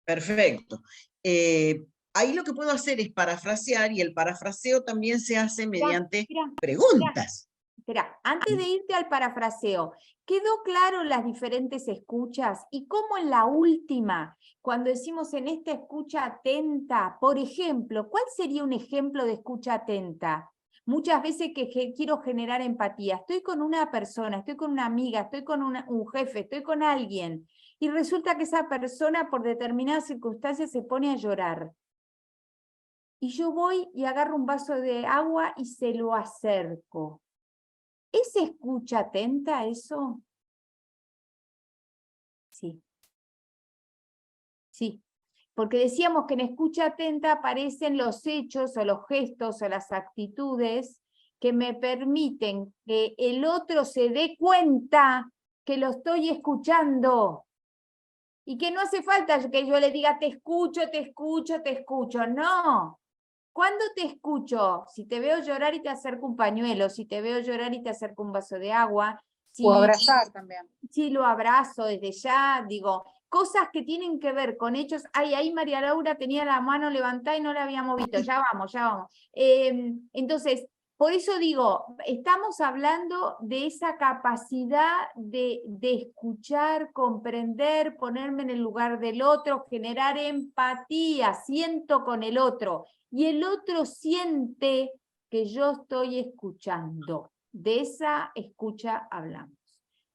S2: Perfecto. Ahí lo que puedo hacer es parafrasear, y el parafraseo también se hace mediante preguntas.
S1: Espera, antes de irte al parafraseo, ¿quedó claro las diferentes escuchas? Y cómo en la última, cuando decimos en esta escucha atenta, por ejemplo, ¿cuál sería un ejemplo de escucha atenta? Muchas veces que quiero generar empatía, estoy con una persona, estoy con una amiga, estoy con un jefe, estoy con alguien, y resulta que esa persona por determinadas circunstancias se pone a llorar. Y yo voy y agarro un vaso de agua y se lo acerco. ¿Es escucha atenta eso? Sí. Sí. Porque decíamos que en escucha atenta aparecen los hechos o los gestos o las actitudes que me permiten que el otro se dé cuenta que lo estoy escuchando. Y que no hace falta que yo le diga te escucho, te escucho, te escucho. No. ¿Cuándo te escucho? Si te veo llorar y te acerco un pañuelo, si te veo llorar y te acerco un vaso de agua.
S8: O abrazar también.
S1: Sí, lo abrazo desde ya, digo, cosas que tienen que ver con hechos. Ay, ahí María Laura tenía la mano levantada y no la habíamos visto. Ya vamos, ya vamos. Entonces, por eso digo, estamos hablando de esa capacidad de escuchar, comprender, ponerme en el lugar del otro, generar empatía, siento con el otro. Y el otro siente que yo estoy escuchando. De esa escucha hablamos.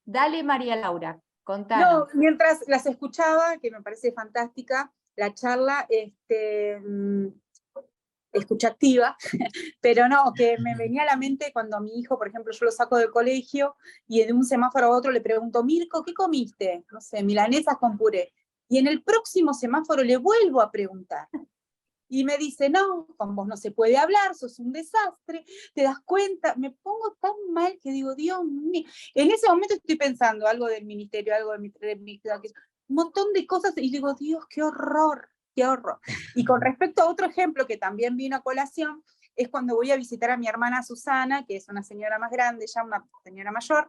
S1: Dale, María Laura, contanos.
S8: No, mientras las escuchaba, que me parece fantástica, la charla, escucha activa, pero no, que me venía a la mente cuando a mi hijo, por ejemplo, yo lo saco del colegio y de un semáforo a otro le pregunto, Mirko, ¿qué comiste? No sé, milanesas con puré. Y en el próximo semáforo le vuelvo a preguntar. Y me dice, no, con vos no se puede hablar, sos un desastre, te das cuenta, me pongo tan mal que digo, Dios mío. En ese momento estoy pensando algo del ministerio, algo de mi un montón de cosas, y digo, Dios, qué horror, qué horror. Y con respecto a otro ejemplo que también vino a colación, es cuando voy a visitar a mi hermana Susana, que es una señora más grande, ya una señora mayor,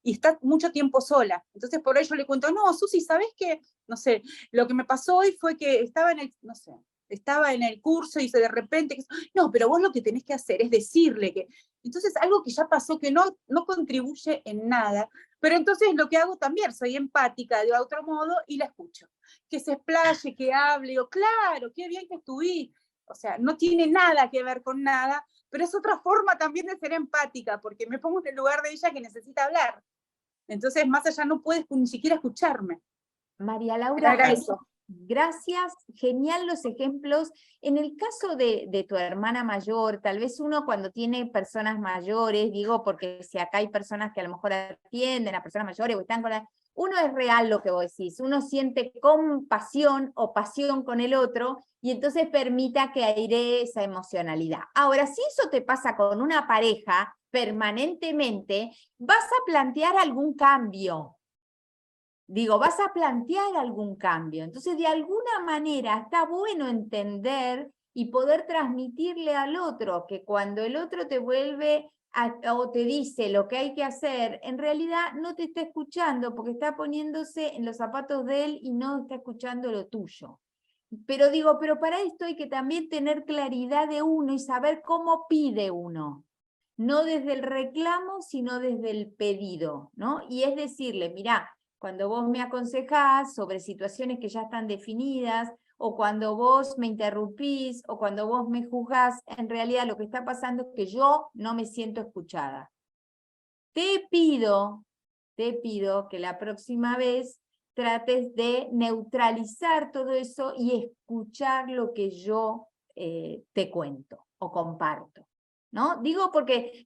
S8: y está mucho tiempo sola. Entonces por ahí yo le cuento, no, Susi, ¿sabés qué? No sé, lo que me pasó hoy fue que estaba en el, no sé, estaba en el curso y de repente, no, pero vos lo que tenés que hacer es decirle que, entonces algo que ya pasó que no contribuye en nada, pero entonces lo que hago también, soy empática de otro modo y la escucho, que se explaye, que hable, o claro, qué bien que estuviste, o sea, no tiene nada que ver con nada, pero es otra forma también de ser empática, porque me pongo en el lugar de ella que necesita hablar, entonces más allá no puedes ni siquiera escucharme.
S1: María Laura,
S8: Era eso.
S1: gracias, genial los ejemplos. En el caso de tu hermana mayor, tal vez uno cuando tiene personas mayores, digo porque si acá hay personas que a lo mejor atienden a personas mayores o están con la... Uno es real lo que vos decís, uno siente compasión o pasión con el otro y entonces permita que aire esa emocionalidad. Ahora, si eso te pasa con una pareja permanentemente, vas a plantear algún cambio. Digo, vas a plantear algún cambio. Entonces, de alguna manera, está bueno entender y poder transmitirle al otro que cuando el otro te vuelve o te dice lo que hay que hacer, en realidad no te está escuchando porque está poniéndose en los zapatos de él y no está escuchando lo tuyo. Pero digo, pero para esto hay que también tener claridad de uno y saber cómo pide uno. No desde el reclamo, sino desde el pedido, ¿no? Y es decirle, mirá, cuando vos me aconsejás sobre situaciones que ya están definidas, o cuando vos me interrumpís, o cuando vos me juzgás, en realidad lo que está pasando es que yo no me siento escuchada. Te pido que la próxima vez trates de neutralizar todo eso y escuchar lo que yo te cuento o comparto. ¿No? Digo porque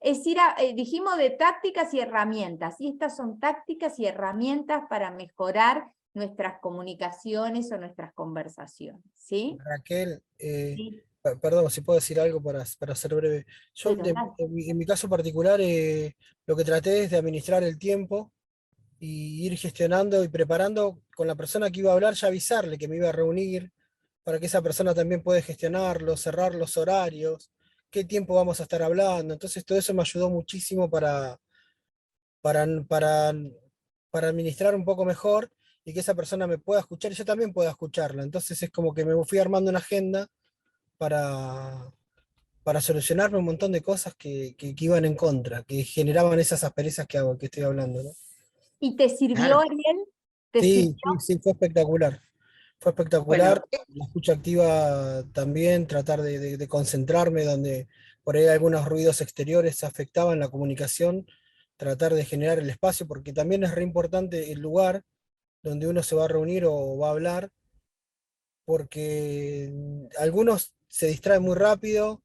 S1: dijimos de tácticas y herramientas, y estas son tácticas y herramientas para mejorar nuestras comunicaciones o nuestras conversaciones, ¿sí?
S6: Raquel,
S1: Sí,
S6: perdón, si puedo decir algo para ser breve. Yo,
S1: pero gracias.
S6: en mi caso particular, lo que traté es de administrar el tiempo y ir gestionando y preparando con la persona que iba a hablar, ya avisarle que me iba a reunir, para que esa persona también pueda gestionarlo, cerrar los horarios, qué tiempo vamos a estar hablando. Entonces todo eso me ayudó muchísimo para, para, para administrar un poco mejor y que esa persona me pueda escuchar y yo también pueda escucharla. Entonces es como que me fui armando una agenda para, para solucionarme un montón de cosas que iban en contra, que generaban esas asperezas que estoy hablando, ¿no?
S1: ¿Y te sirvió,
S2: Claro.
S1: Ariel? ¿Te
S6: Sí,
S1: sirvió?
S6: sí, fue espectacular. Fue
S2: Bueno,
S6: espectacular. La escucha activa también, tratar de concentrarme donde por ahí algunos ruidos exteriores afectaban la comunicación, tratar de generar el espacio, porque también es re importante el lugar donde uno se va a reunir o va a hablar, porque algunos se distraen muy rápido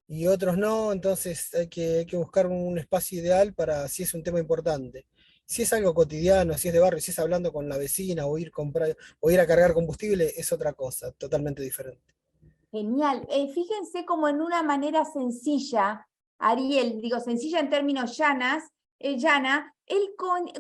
S6: y otros no, entonces hay que buscar un espacio ideal para si es un tema importante. Si es algo cotidiano, si es de barrio, si es hablando con la vecina o o ir a cargar combustible, es otra cosa, totalmente diferente.
S1: Genial. Fíjense como en una manera sencilla, Ariel, digo sencilla en términos llana, él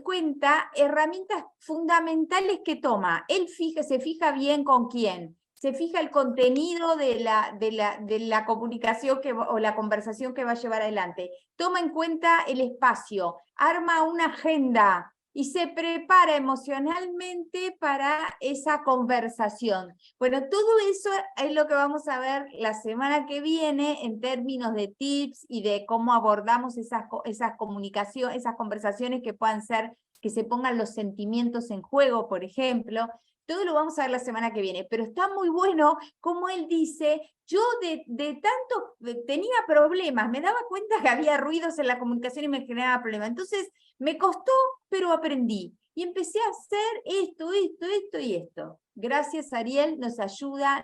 S1: cuenta herramientas fundamentales que toma. Él se fija bien con quién, se fija el contenido de la comunicación o la conversación que va a llevar adelante, toma en cuenta el espacio, arma una agenda y se prepara emocionalmente para esa conversación. Bueno, todo eso es lo que vamos a ver la semana que viene en términos de tips y de cómo abordamos esas comunicaciones, esas conversaciones que puedan ser, que se pongan los sentimientos en juego, por ejemplo. Todo lo vamos a ver la semana que viene, pero está muy bueno como él dice, yo tenía problemas, me daba cuenta que había ruidos en la comunicación y me generaba problemas, entonces me costó, pero aprendí. Y empecé a hacer esto y esto. Gracias, Ariel, nos ayuda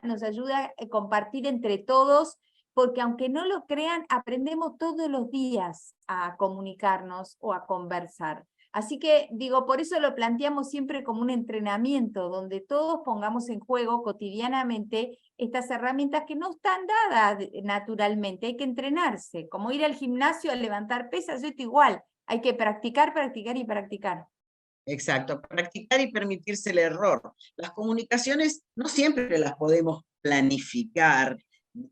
S1: a compartir entre todos, porque aunque no lo crean, aprendemos todos los días a comunicarnos o a conversar. Así que, digo, por eso lo planteamos siempre como un entrenamiento, donde todos pongamos en juego cotidianamente estas herramientas que no están dadas naturalmente, hay que entrenarse, como ir al gimnasio a levantar pesas, esto igual, hay que practicar, practicar y practicar.
S2: Exacto, practicar y permitirse el error. Las comunicaciones no siempre las podemos planificar,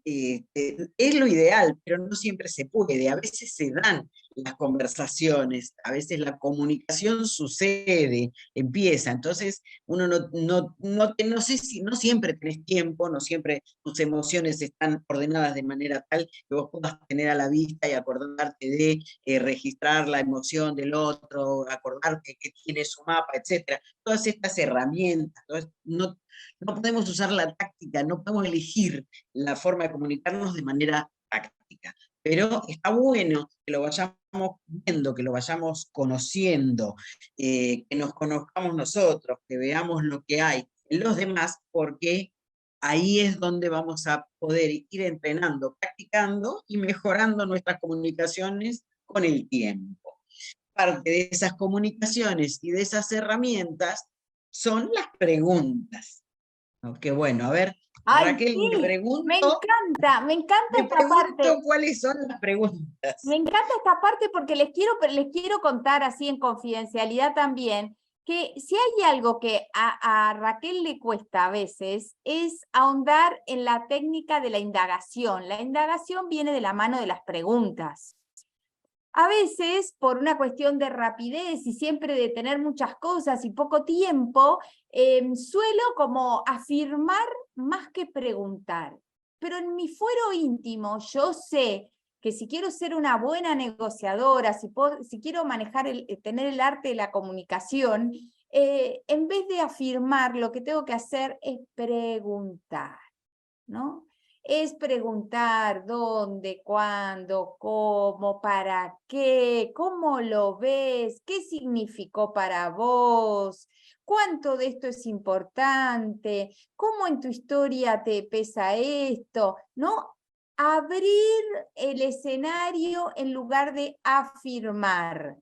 S2: es lo ideal, pero no siempre se puede. A veces se dan las conversaciones, a veces la comunicación sucede, empieza. Entonces, uno no sé si no siempre tenés tiempo, no siempre tus emociones están ordenadas de manera tal que vos puedas tener a la vista y acordarte de registrar la emoción del otro, acordarte que tiene su mapa, etcétera. Todas estas herramientas, no podemos usar la táctica, no podemos elegir la forma de comunicarnos de manera táctica. Pero está bueno que lo vayamos viendo, que lo vayamos conociendo, que nos conozcamos nosotros, que veamos lo que hay en los demás, porque ahí es donde vamos a poder ir entrenando, practicando y mejorando nuestras comunicaciones con el tiempo. Parte de esas comunicaciones y de esas herramientas son las preguntas. Que bueno, a ver,
S1: Ay,
S2: Raquel,
S1: sí,
S2: me pregunto
S1: me encanta esta parte.
S2: cuáles son las preguntas.
S1: Me encanta esta parte porque les quiero contar así en confidencialidad también, que si hay algo que a Raquel le cuesta a veces es ahondar en la técnica de la indagación. La indagación viene de la mano de las preguntas. A veces, por una cuestión de rapidez y siempre de tener muchas cosas y poco tiempo, suelo como afirmar más que preguntar. Pero en mi fuero íntimo yo sé que si quiero ser una buena negociadora, si quiero manejar tener el arte de la comunicación, en vez de afirmar, lo que tengo que hacer es preguntar, ¿no? Es preguntar dónde, cuándo, cómo, para qué, cómo lo ves, qué significó para vos, cuánto de esto es importante, cómo en tu historia te pesa esto, ¿no? Abrir el escenario en lugar de afirmar.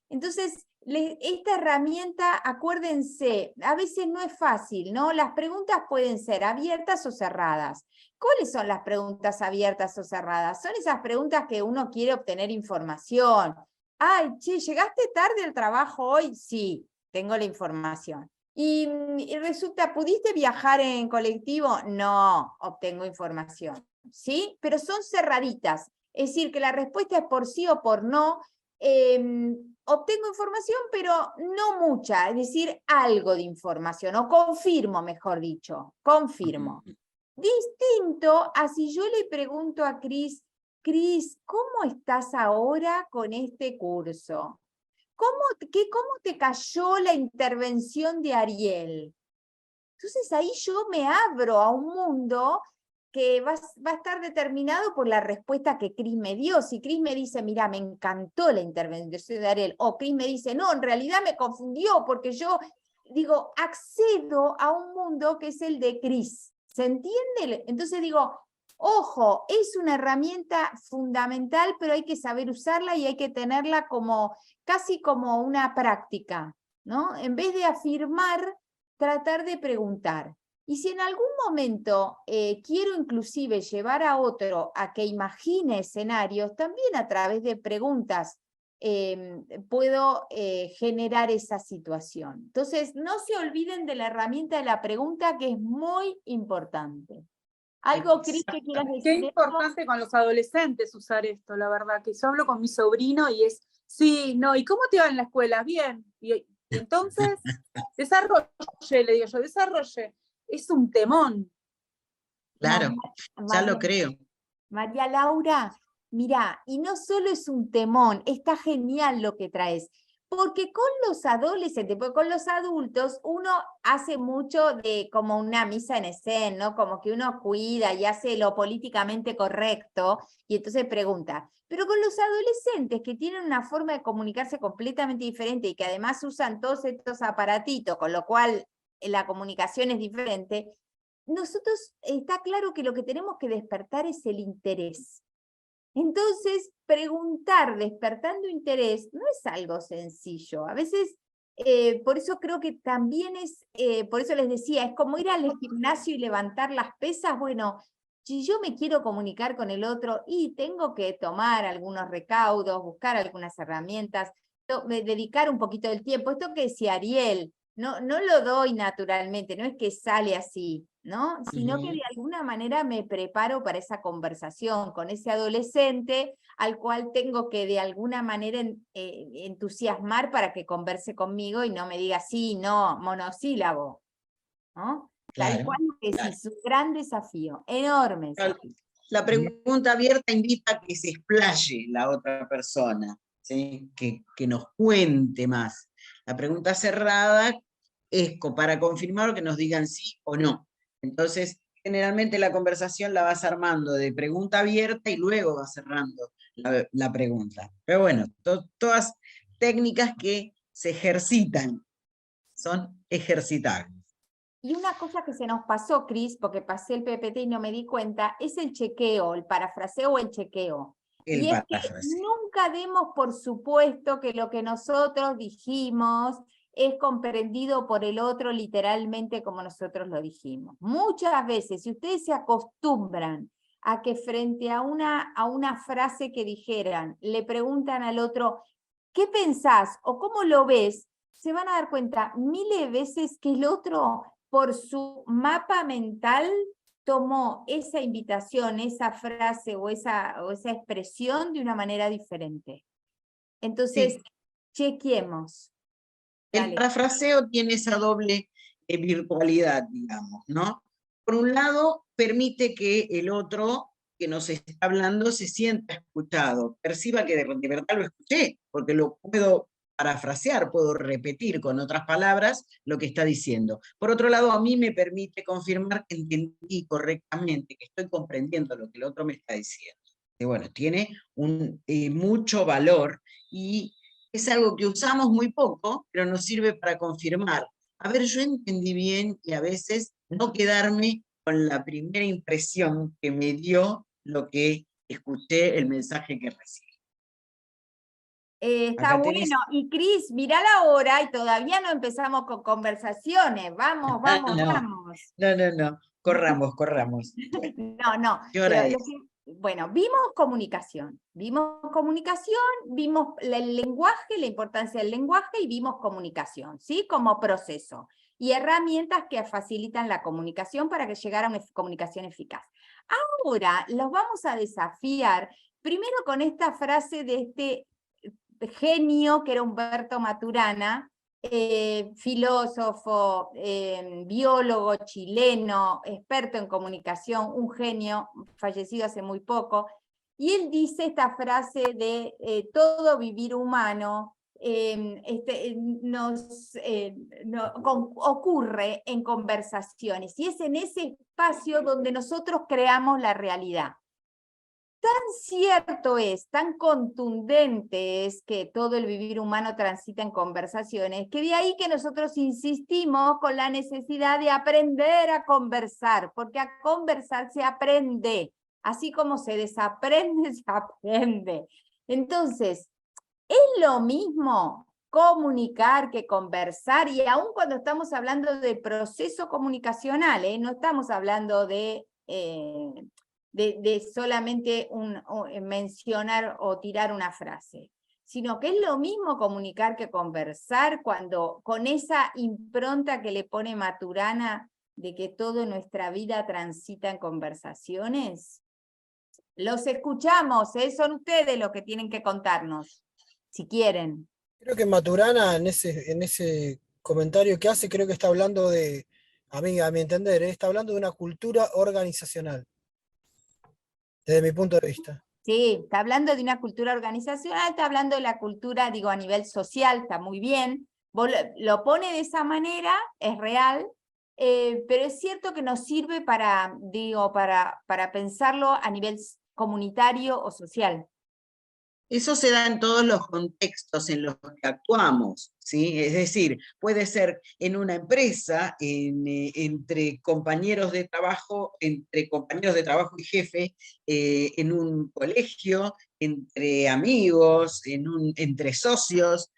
S1: Entonces, esta herramienta, acuérdense, a veces no es fácil, ¿no? Las preguntas pueden ser abiertas o cerradas. ¿Cuáles son las preguntas abiertas o cerradas? Son esas preguntas que uno quiere obtener información. Ay, che, ¿llegaste tarde al trabajo hoy? Sí, tengo la información. Y resulta, ¿pudiste viajar en colectivo? No, obtengo información. ¿Sí? Pero son cerraditas. Es decir, que la respuesta es por sí o por no. Obtengo información, pero no mucha, es decir, algo de información, o confirmo, mejor dicho, confirmo. Distinto a si yo le pregunto a Cris, Cris, ¿cómo estás ahora con este curso? ¿Cómo te cayó la intervención de Ariel? Entonces ahí yo me abro a un mundo que va a estar determinado por la respuesta que Cris me dio. Si Cris me dice, mira, me encantó la intervención de Ariel, o Cris me dice, no, en realidad me confundió, porque yo, digo, accedo a un mundo que es el de Cris. ¿Se entiende? Entonces digo, ojo, es una herramienta fundamental, pero hay que saber usarla y hay que tenerla como, casi como una práctica, ¿no? En vez de afirmar, tratar de preguntar. Y si en algún momento quiero inclusive llevar a otro a que imagine escenarios, también a través de preguntas puedo generar esa situación. Entonces, no se olviden de la herramienta de la pregunta, que es muy importante. ¿Algo, Cris, que quieras decir?
S8: Qué importante con los adolescentes usar esto, la verdad, que yo hablo con mi sobrino y es, sí, no, ¿y cómo te va en la escuela? Bien. Y entonces, desarrolle, le digo yo, desarrolle. Es un temón.
S2: Claro, ya lo creo.
S1: María Laura, mira, y no solo es un temón, está genial lo que traes, porque con los adolescentes, porque con los adultos uno hace mucho de como una misa en escena, ¿no? Como que uno cuida y hace lo políticamente correcto, y entonces pregunta. Pero con los adolescentes que tienen una forma de comunicarse completamente diferente y que además usan todos estos aparatitos, con lo cual la comunicación es diferente, nosotros está claro que lo que tenemos que despertar es el interés. Entonces, preguntar despertando interés no es algo sencillo. A veces, por eso creo que también es, por eso les decía, es como ir al gimnasio y levantar las pesas. Bueno, si yo me quiero comunicar con el otro y tengo que tomar algunos recaudos, buscar algunas herramientas, dedicar un poquito del tiempo. Esto que decía Ariel, no lo doy naturalmente, no es que sale así, ¿no? Sino que de alguna manera me preparo para esa conversación con ese adolescente al cual tengo que de alguna manera entusiasmar para que converse conmigo y no me diga sí, no, monosílabo, ¿no? Tal cual es un gran desafío, enorme desafío.
S2: La pregunta abierta invita a que se explaye la otra persona, ¿sí? Que nos cuente más. La pregunta cerrada es para confirmar que nos digan sí o no. Entonces, generalmente la conversación la vas armando de pregunta abierta y luego vas cerrando la pregunta. Pero bueno, todas técnicas que se ejercitan, son ejercitables.
S1: Y una cosa que se nos pasó, Cris, porque pasé el PPT y no me di cuenta, es el chequeo, el parafraseo o el chequeo.
S2: El
S1: y es que
S2: parafraseo.
S1: nunca demos por supuesto que lo que nosotros dijimos es comprendido por el otro literalmente como nosotros lo dijimos. Muchas veces, si ustedes se acostumbran a que frente a una frase que dijeran, le preguntan al otro, ¿qué pensás o cómo lo ves? Se van a dar cuenta miles de veces que el otro, por su mapa mental, tomó esa invitación, esa frase o esa expresión de una manera diferente. Entonces,
S2: Sí.
S1: chequeemos.
S2: El parafraseo tiene esa doble virtualidad, digamos, ¿no? Por un lado, permite que el otro que nos está hablando se sienta escuchado, perciba que de verdad lo escuché, porque lo puedo parafrasear, puedo repetir con otras palabras lo que está diciendo. Por otro lado, a mí me permite confirmar que entendí correctamente, que estoy comprendiendo lo que el otro me está diciendo. Y bueno, tiene mucho valor y es algo que usamos muy poco, pero nos sirve para confirmar. A ver, yo entendí bien y a veces no quedarme con la primera impresión que me dio lo que escuché, el mensaje que recibí.
S1: Está
S2: Acá
S1: bueno.
S2: tenés-
S1: Y Cris, mirá la hora y todavía no empezamos con conversaciones. Vamos, vamos,
S2: No,
S1: vamos.
S2: no, corramos.
S1: No.
S2: ¿Qué hora
S1: pero
S2: es?
S1: Bueno, vimos comunicación, vimos el lenguaje, la importancia del lenguaje y vimos comunicación, ¿sí? Como proceso. Y herramientas que facilitan la comunicación para que llegara a una comunicación eficaz. Ahora los vamos a desafiar, primero con esta frase de este genio que era Humberto Maturana, filósofo, biólogo chileno, experto en comunicación, un genio, fallecido hace muy poco, y él dice esta frase de todo vivir humano ocurre en conversaciones, y es en ese espacio donde nosotros creamos la realidad. Tan cierto es, tan contundente es que todo el vivir humano transita en conversaciones, que de ahí que nosotros insistimos con la necesidad de aprender a conversar, porque a conversar se aprende, así como se desaprende, se aprende. Entonces, es lo mismo comunicar que conversar, y aun cuando estamos hablando de proceso comunicacional, no estamos hablando de solamente mencionar o tirar una frase, sino que es lo mismo comunicar que conversar, cuando con esa impronta que le pone Maturana de que toda nuestra vida transita en conversaciones. Los escuchamos, son ustedes los que tienen que contarnos, si quieren.
S6: Creo que Maturana en ese comentario que hace, creo que está hablando de, a mi entender, está hablando de una cultura organizacional, desde mi punto de vista.
S1: Sí, está hablando de una cultura organizacional, está hablando de la cultura, digo, a nivel social, está muy bien. Vos lo pone de esa manera, es real, pero es cierto que nos sirve para pensarlo a nivel comunitario o social.
S2: Eso se da en todos los contextos en los que actuamos, ¿sí? Es decir, puede ser en una empresa, entre compañeros de trabajo y jefe, en un colegio, entre amigos, entre socios.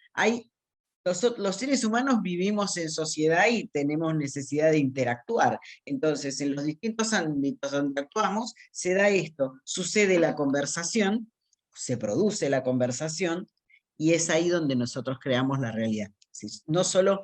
S2: Los seres humanos vivimos en sociedad y tenemos necesidad de interactuar. Entonces, en los distintos ámbitos donde actuamos, se da esto, sucede la conversación, se produce la conversación, y es ahí donde nosotros creamos la realidad. No solo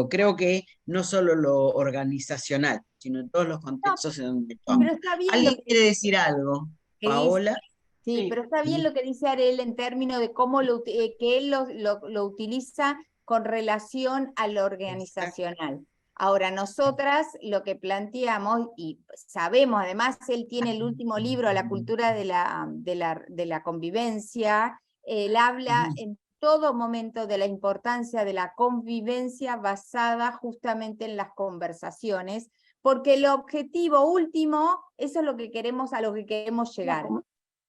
S2: creo que no solo lo organizacional, sino en todos los contextos en donde
S1: pero
S2: estamos.
S1: está bien
S2: ¿Alguien
S1: lo
S2: quiere decir algo?
S1: que dice.
S2: Paola.
S1: Sí,
S5: Sí.
S1: pero está bien lo que dice Ariel en términos de cómo que él lo utiliza con relación a lo organizacional. Ahora, nosotras lo que planteamos, y sabemos, además él tiene el último libro, La cultura de la convivencia, él habla en todo momento de la importancia de la convivencia basada justamente en las conversaciones, porque el objetivo último, eso es lo que queremos, a lo que queremos llegar.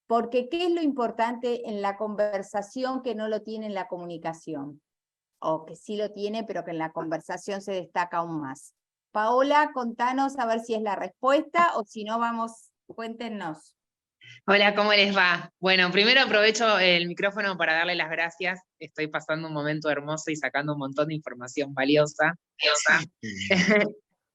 S1: Porque ¿qué es lo importante en la conversación que no lo tiene en la comunicación? O que sí lo tiene, pero que en la conversación se destaca aún más. Paola, contanos a ver si es la respuesta, o si no, vamos, cuéntenos.
S9: Hola, ¿cómo les va? Bueno, primero aprovecho el micrófono para darle las gracias. Estoy pasando un momento hermoso y sacando un montón de información valiosa.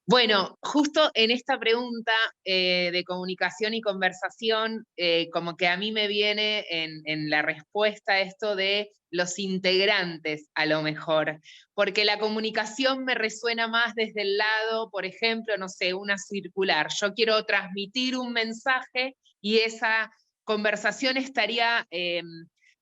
S9: Bueno, justo en esta pregunta de comunicación y conversación, como que a mí me viene en la respuesta esto de los integrantes, a lo mejor, porque la comunicación me resuena más desde el lado, por ejemplo, no sé, una circular. Yo quiero transmitir un mensaje y esa conversación estaría,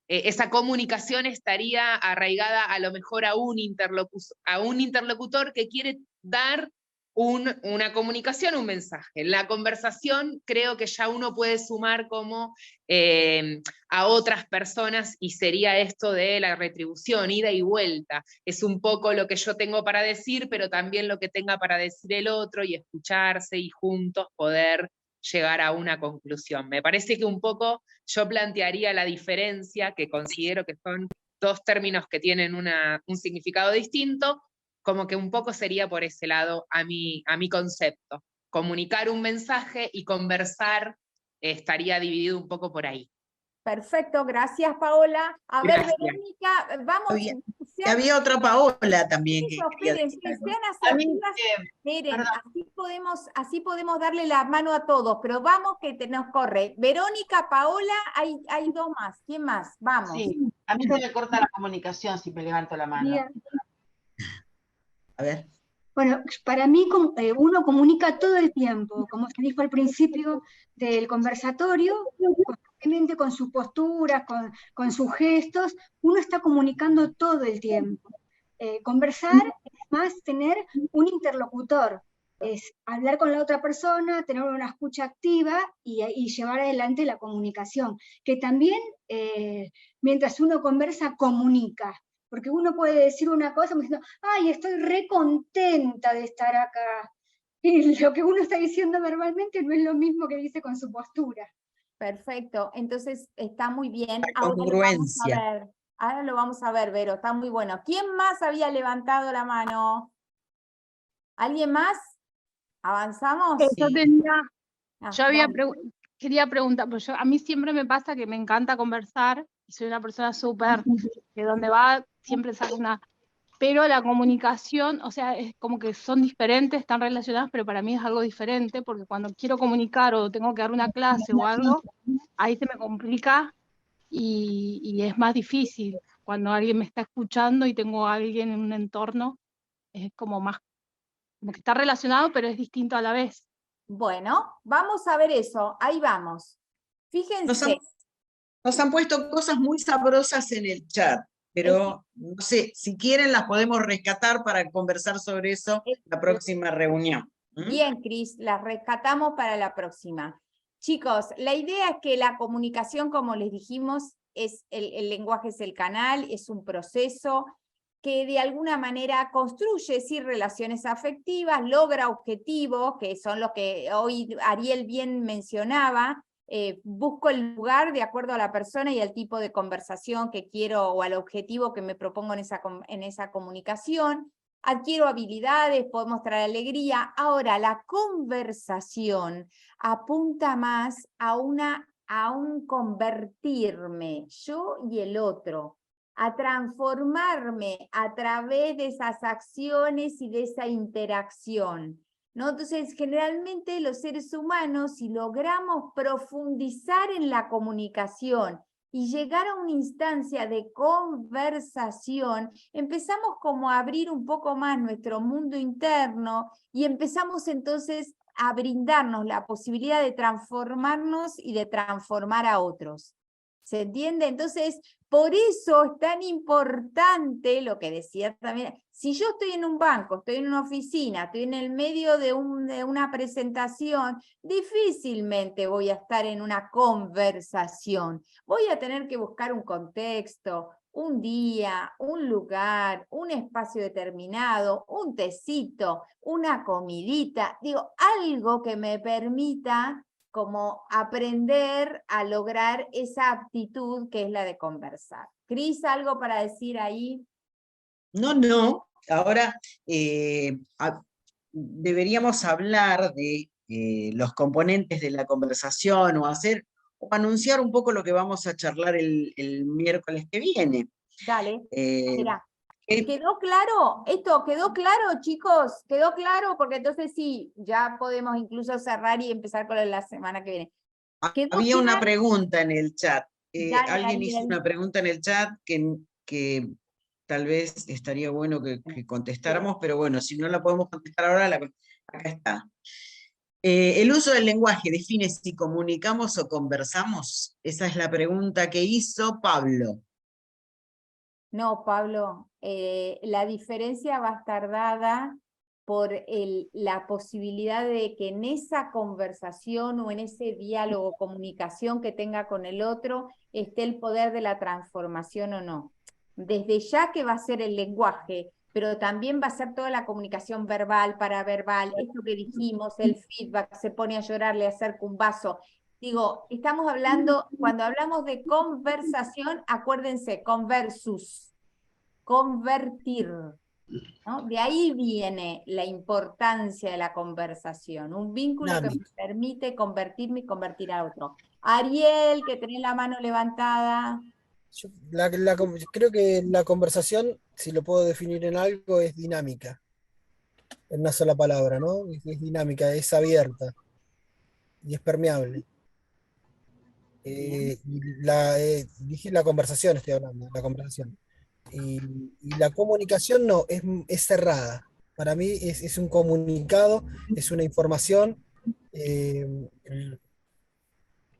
S9: esa comunicación estaría arraigada a lo mejor a un interlocutor que quiere dar una comunicación, un mensaje. La conversación creo que ya uno puede sumar como a otras personas, y sería esto de la retribución, ida y vuelta. Es un poco lo que yo tengo para decir, pero también lo que tenga para decir el otro, y escucharse y juntos poder llegar a una conclusión. Me parece que un poco yo plantearía la diferencia, que considero que son dos términos que tienen un significado distinto, como que un poco sería por ese lado a mi concepto. Comunicar un mensaje y conversar estaría dividido un poco por ahí.
S1: Perfecto, gracias Paola. A ver, Verónica, vamos.
S2: Había otra Paola también.
S1: Esperen, sean asertivas, esperen, así podemos darle la mano a todos, pero vamos que nos corre. Verónica, Paola, hay dos más. ¿Quién más? Vamos.
S10: Sí, a mí se me corta la comunicación si me levanto la mano.
S7: Bien.
S2: A ver.
S7: Bueno, para mí uno comunica todo el tiempo, como se dijo al principio del conversatorio, constantemente con sus posturas, con sus gestos, uno está comunicando todo el tiempo. Conversar es más tener un interlocutor, es hablar con la otra persona, tener una escucha activa y llevar adelante la comunicación, que también mientras uno conversa comunica. Porque uno puede decir una cosa como diciendo, ay, estoy re contenta de estar acá. Y lo que uno está diciendo verbalmente no es lo mismo que dice con su postura.
S1: Perfecto, entonces está muy bien.
S2: La congruencia.
S1: Ahora lo vamos a ver, Vero, está muy bueno. ¿Quién más había levantado la mano? ¿Alguien más? ¿Avanzamos?
S11: Quería preguntar, pues a mí siempre me pasa que me encanta conversar, y soy una persona súper, que donde va siempre saco una... Pero la comunicación, o sea, es como que son diferentes, están relacionadas, pero para mí es algo diferente, porque cuando quiero comunicar o tengo que dar una clase o algo, ahí se me complica y es más difícil. Cuando alguien me está escuchando y tengo a alguien en un entorno, es como más, como que está relacionado, pero es distinto a la vez.
S1: Bueno, vamos a ver eso, ahí vamos. Fíjense.
S2: Nos han puesto cosas muy sabrosas en el chat, pero no sé, si quieren las podemos rescatar para conversar sobre eso en la próxima reunión.
S1: Bien, Cris, las rescatamos para la próxima. Chicos, la idea es que la comunicación, como les dijimos, el lenguaje es el canal, es un proceso que de alguna manera construye sí, relaciones afectivas, logra objetivos, que son los que hoy Ariel bien mencionaba. Busco el lugar de acuerdo a la persona y al tipo de conversación que quiero o al objetivo que me propongo en esa comunicación. Adquiero habilidades, puedo mostrar alegría. Ahora, la conversación apunta más a un convertirme, yo y el otro, a transformarme a través de esas acciones y de esa interacción, ¿no? Entonces, generalmente los seres humanos, si logramos profundizar en la comunicación y llegar a una instancia de conversación, empezamos como a abrir un poco más nuestro mundo interno y empezamos entonces a brindarnos la posibilidad de transformarnos y de transformar a otros. ¿Se entiende? Entonces, por eso es tan importante lo que decía también. Si yo estoy en un banco, estoy en una oficina, estoy en el medio de una presentación, difícilmente voy a estar en una conversación. Voy a tener que buscar un contexto, un día, un lugar, un espacio determinado, un tecito, una comidita, digo, algo que me permita como aprender a lograr esa aptitud que es la de conversar. Cris, ¿algo para decir ahí?
S2: No. Ahora deberíamos hablar de los componentes de la conversación o anunciar un poco lo que vamos a charlar el miércoles que viene.
S1: Dale, mira. ¿Quedó claro? ¿Esto quedó claro, chicos? ¿Quedó claro? Porque entonces sí, ya podemos incluso cerrar y empezar con la semana que viene.
S2: Había una pregunta en el chat.
S1: Dale,
S2: Alguien hizo
S1: Ariel.
S2: una pregunta en el chat que tal vez estaría bueno que contestáramos, pero bueno, si no la podemos contestar ahora, acá está. ¿El uso del lenguaje define si comunicamos o conversamos? Esa es la pregunta que hizo Pablo.
S1: No, Pablo, la diferencia va a estar dada por la posibilidad de que en esa conversación o en ese diálogo o comunicación que tenga con el otro esté el poder de la transformación o no. Desde ya que va a ser el lenguaje, pero también va a ser toda la comunicación verbal, paraverbal, esto que dijimos, el feedback, se pone a llorar, le acerca un vaso. Digo, estamos hablando, cuando hablamos de conversación, acuérdense, conversus, convertir, ¿no? De ahí viene la importancia de la conversación, un vínculo que me permite convertirme y convertir a otro. Ariel, que tenés la mano levantada.
S6: Creo que la conversación, si lo puedo definir en algo, es dinámica. En una sola palabra, ¿no? Es dinámica, es abierta y es permeable. Dije la conversación, estoy hablando, la conversación. Y la comunicación no, es cerrada. Para mí es un comunicado, es una información,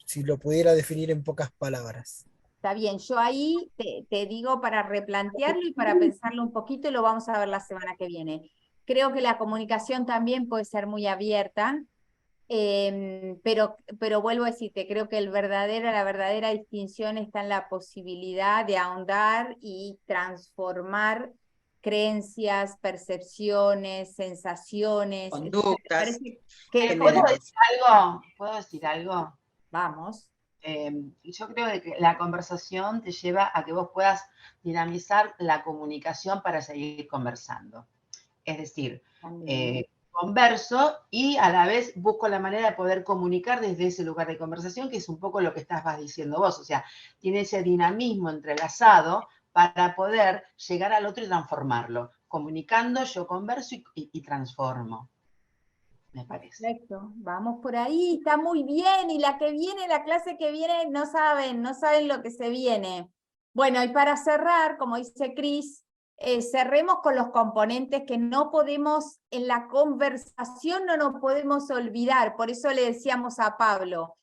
S6: si lo pudiera definir en pocas palabras.
S1: Está bien, yo ahí te digo para replantearlo y para pensarlo un poquito y lo vamos a ver la semana que viene. Creo que la comunicación también puede ser muy abierta, pero vuelvo a decirte, creo que la verdadera distinción está en la posibilidad de ahondar y transformar creencias, percepciones, sensaciones,
S2: conductas.
S10: ¿Puedo decir algo? ¿Puedo decir algo?
S1: Vamos.
S10: Yo creo que la conversación te lleva a que vos puedas dinamizar la comunicación para seguir conversando. Es decir, converso y a la vez busco la manera de poder comunicar desde ese lugar de conversación, que es un poco lo que estabas diciendo vos. O sea, tiene ese dinamismo entrelazado para poder llegar al otro y transformarlo. Comunicando, yo converso y transformo. Me parece.
S1: Perfecto, vamos por ahí, está muy bien, y la clase que viene, no saben lo que se viene. Bueno, y para cerrar, como dice Cris, cerremos con los componentes que no podemos, en la conversación no nos podemos olvidar, por eso le decíamos a Pablo,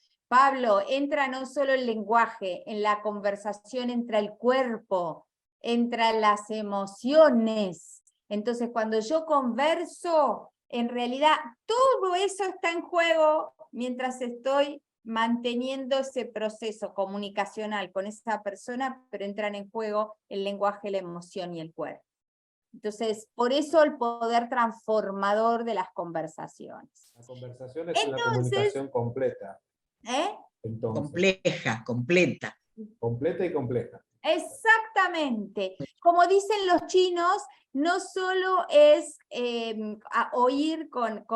S1: entra no solo el lenguaje, en la conversación entra el cuerpo, entra las emociones. Entonces, cuando yo converso, en realidad, todo eso está en juego mientras estoy manteniendo ese proceso comunicacional con esa persona, pero entran en juego el lenguaje, la emoción y el cuerpo. Entonces, por eso el poder transformador de las conversaciones.
S12: La conversación es una comunicación completa. Entonces,
S2: compleja, completa.
S12: Completa y compleja.
S1: Exactamente. Como dicen los chinos, no solo es oír con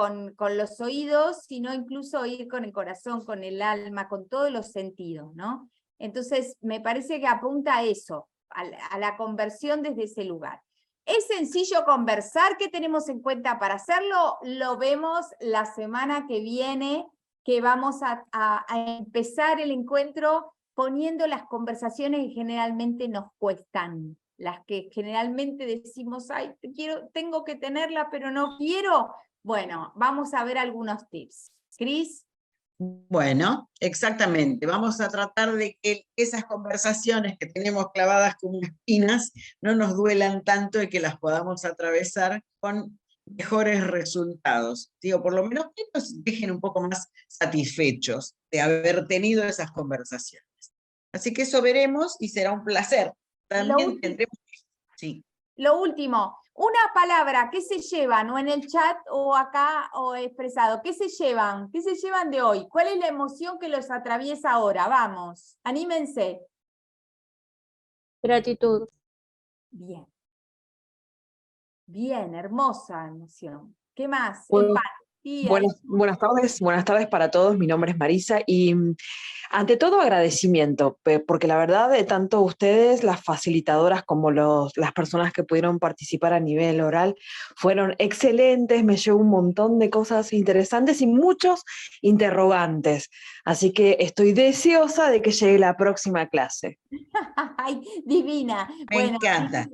S1: los oídos, sino incluso oír con el corazón, con el alma, con todos los sentidos, ¿no? Entonces, me parece que apunta a eso, a la conversión desde ese lugar. Es sencillo conversar. ¿Qué tenemos en cuenta para hacerlo? Lo vemos la semana que viene, que vamos a empezar el encuentro poniendo las conversaciones que generalmente nos cuestan, las que generalmente decimos, ay, tengo que tenerla, pero no quiero. Bueno, vamos a ver algunos tips. Cris.
S2: Bueno, exactamente. Vamos a tratar de que esas conversaciones que tenemos clavadas como espinas no nos duelan tanto y que las podamos atravesar con mejores resultados. Digo, por lo menos que nos dejen un poco más satisfechos de haber tenido esas conversaciones. Así que eso veremos y será un placer. También tendremos... Sí.
S1: Lo último, una palabra, ¿qué se llevan? O en el chat o acá o expresado, ¿qué se llevan? ¿Qué se llevan de hoy? ¿Cuál es la emoción que los atraviesa ahora? Vamos, anímense.
S13: Gratitud.
S1: Bien. Bien, hermosa emoción. ¿Qué más?
S14: Bueno,
S1: Empatía.
S14: buenas tardes para todos. Mi nombre es Marisa y ante todo agradecimiento, porque la verdad de tanto ustedes, las facilitadoras como las personas que pudieron participar a nivel oral, fueron excelentes, me llevo un montón de cosas interesantes y muchos interrogantes. Así que estoy deseosa de que llegue la próxima clase.
S1: Ay, divina.
S2: Me encanta.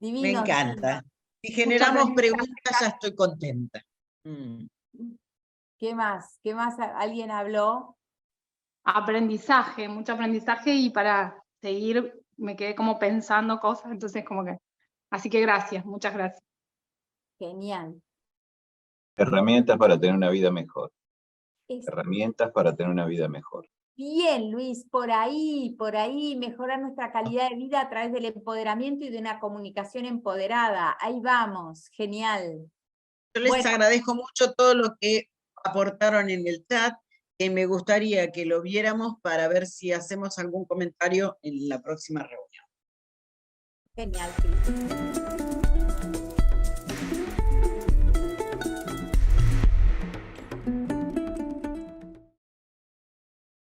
S1: Divinos,
S2: me encanta. Si generamos preguntas, ya estoy contenta.
S1: ¿Qué más? ¿Qué más alguien habló?
S11: Aprendizaje, mucho aprendizaje, y para seguir me quedé como pensando cosas, entonces como que, así que gracias, muchas gracias.
S1: Genial.
S12: Herramientas para tener una vida mejor.
S1: Es
S12: Herramientas para tener una vida mejor.
S1: bien, Luis, por ahí, mejorar nuestra calidad de vida a través del empoderamiento y de una comunicación empoderada. Ahí vamos, genial.
S2: Yo les agradezco mucho todo lo que aportaron en el chat, que me gustaría que lo viéramos para ver si hacemos algún comentario en la próxima reunión.
S1: Genial, Cris.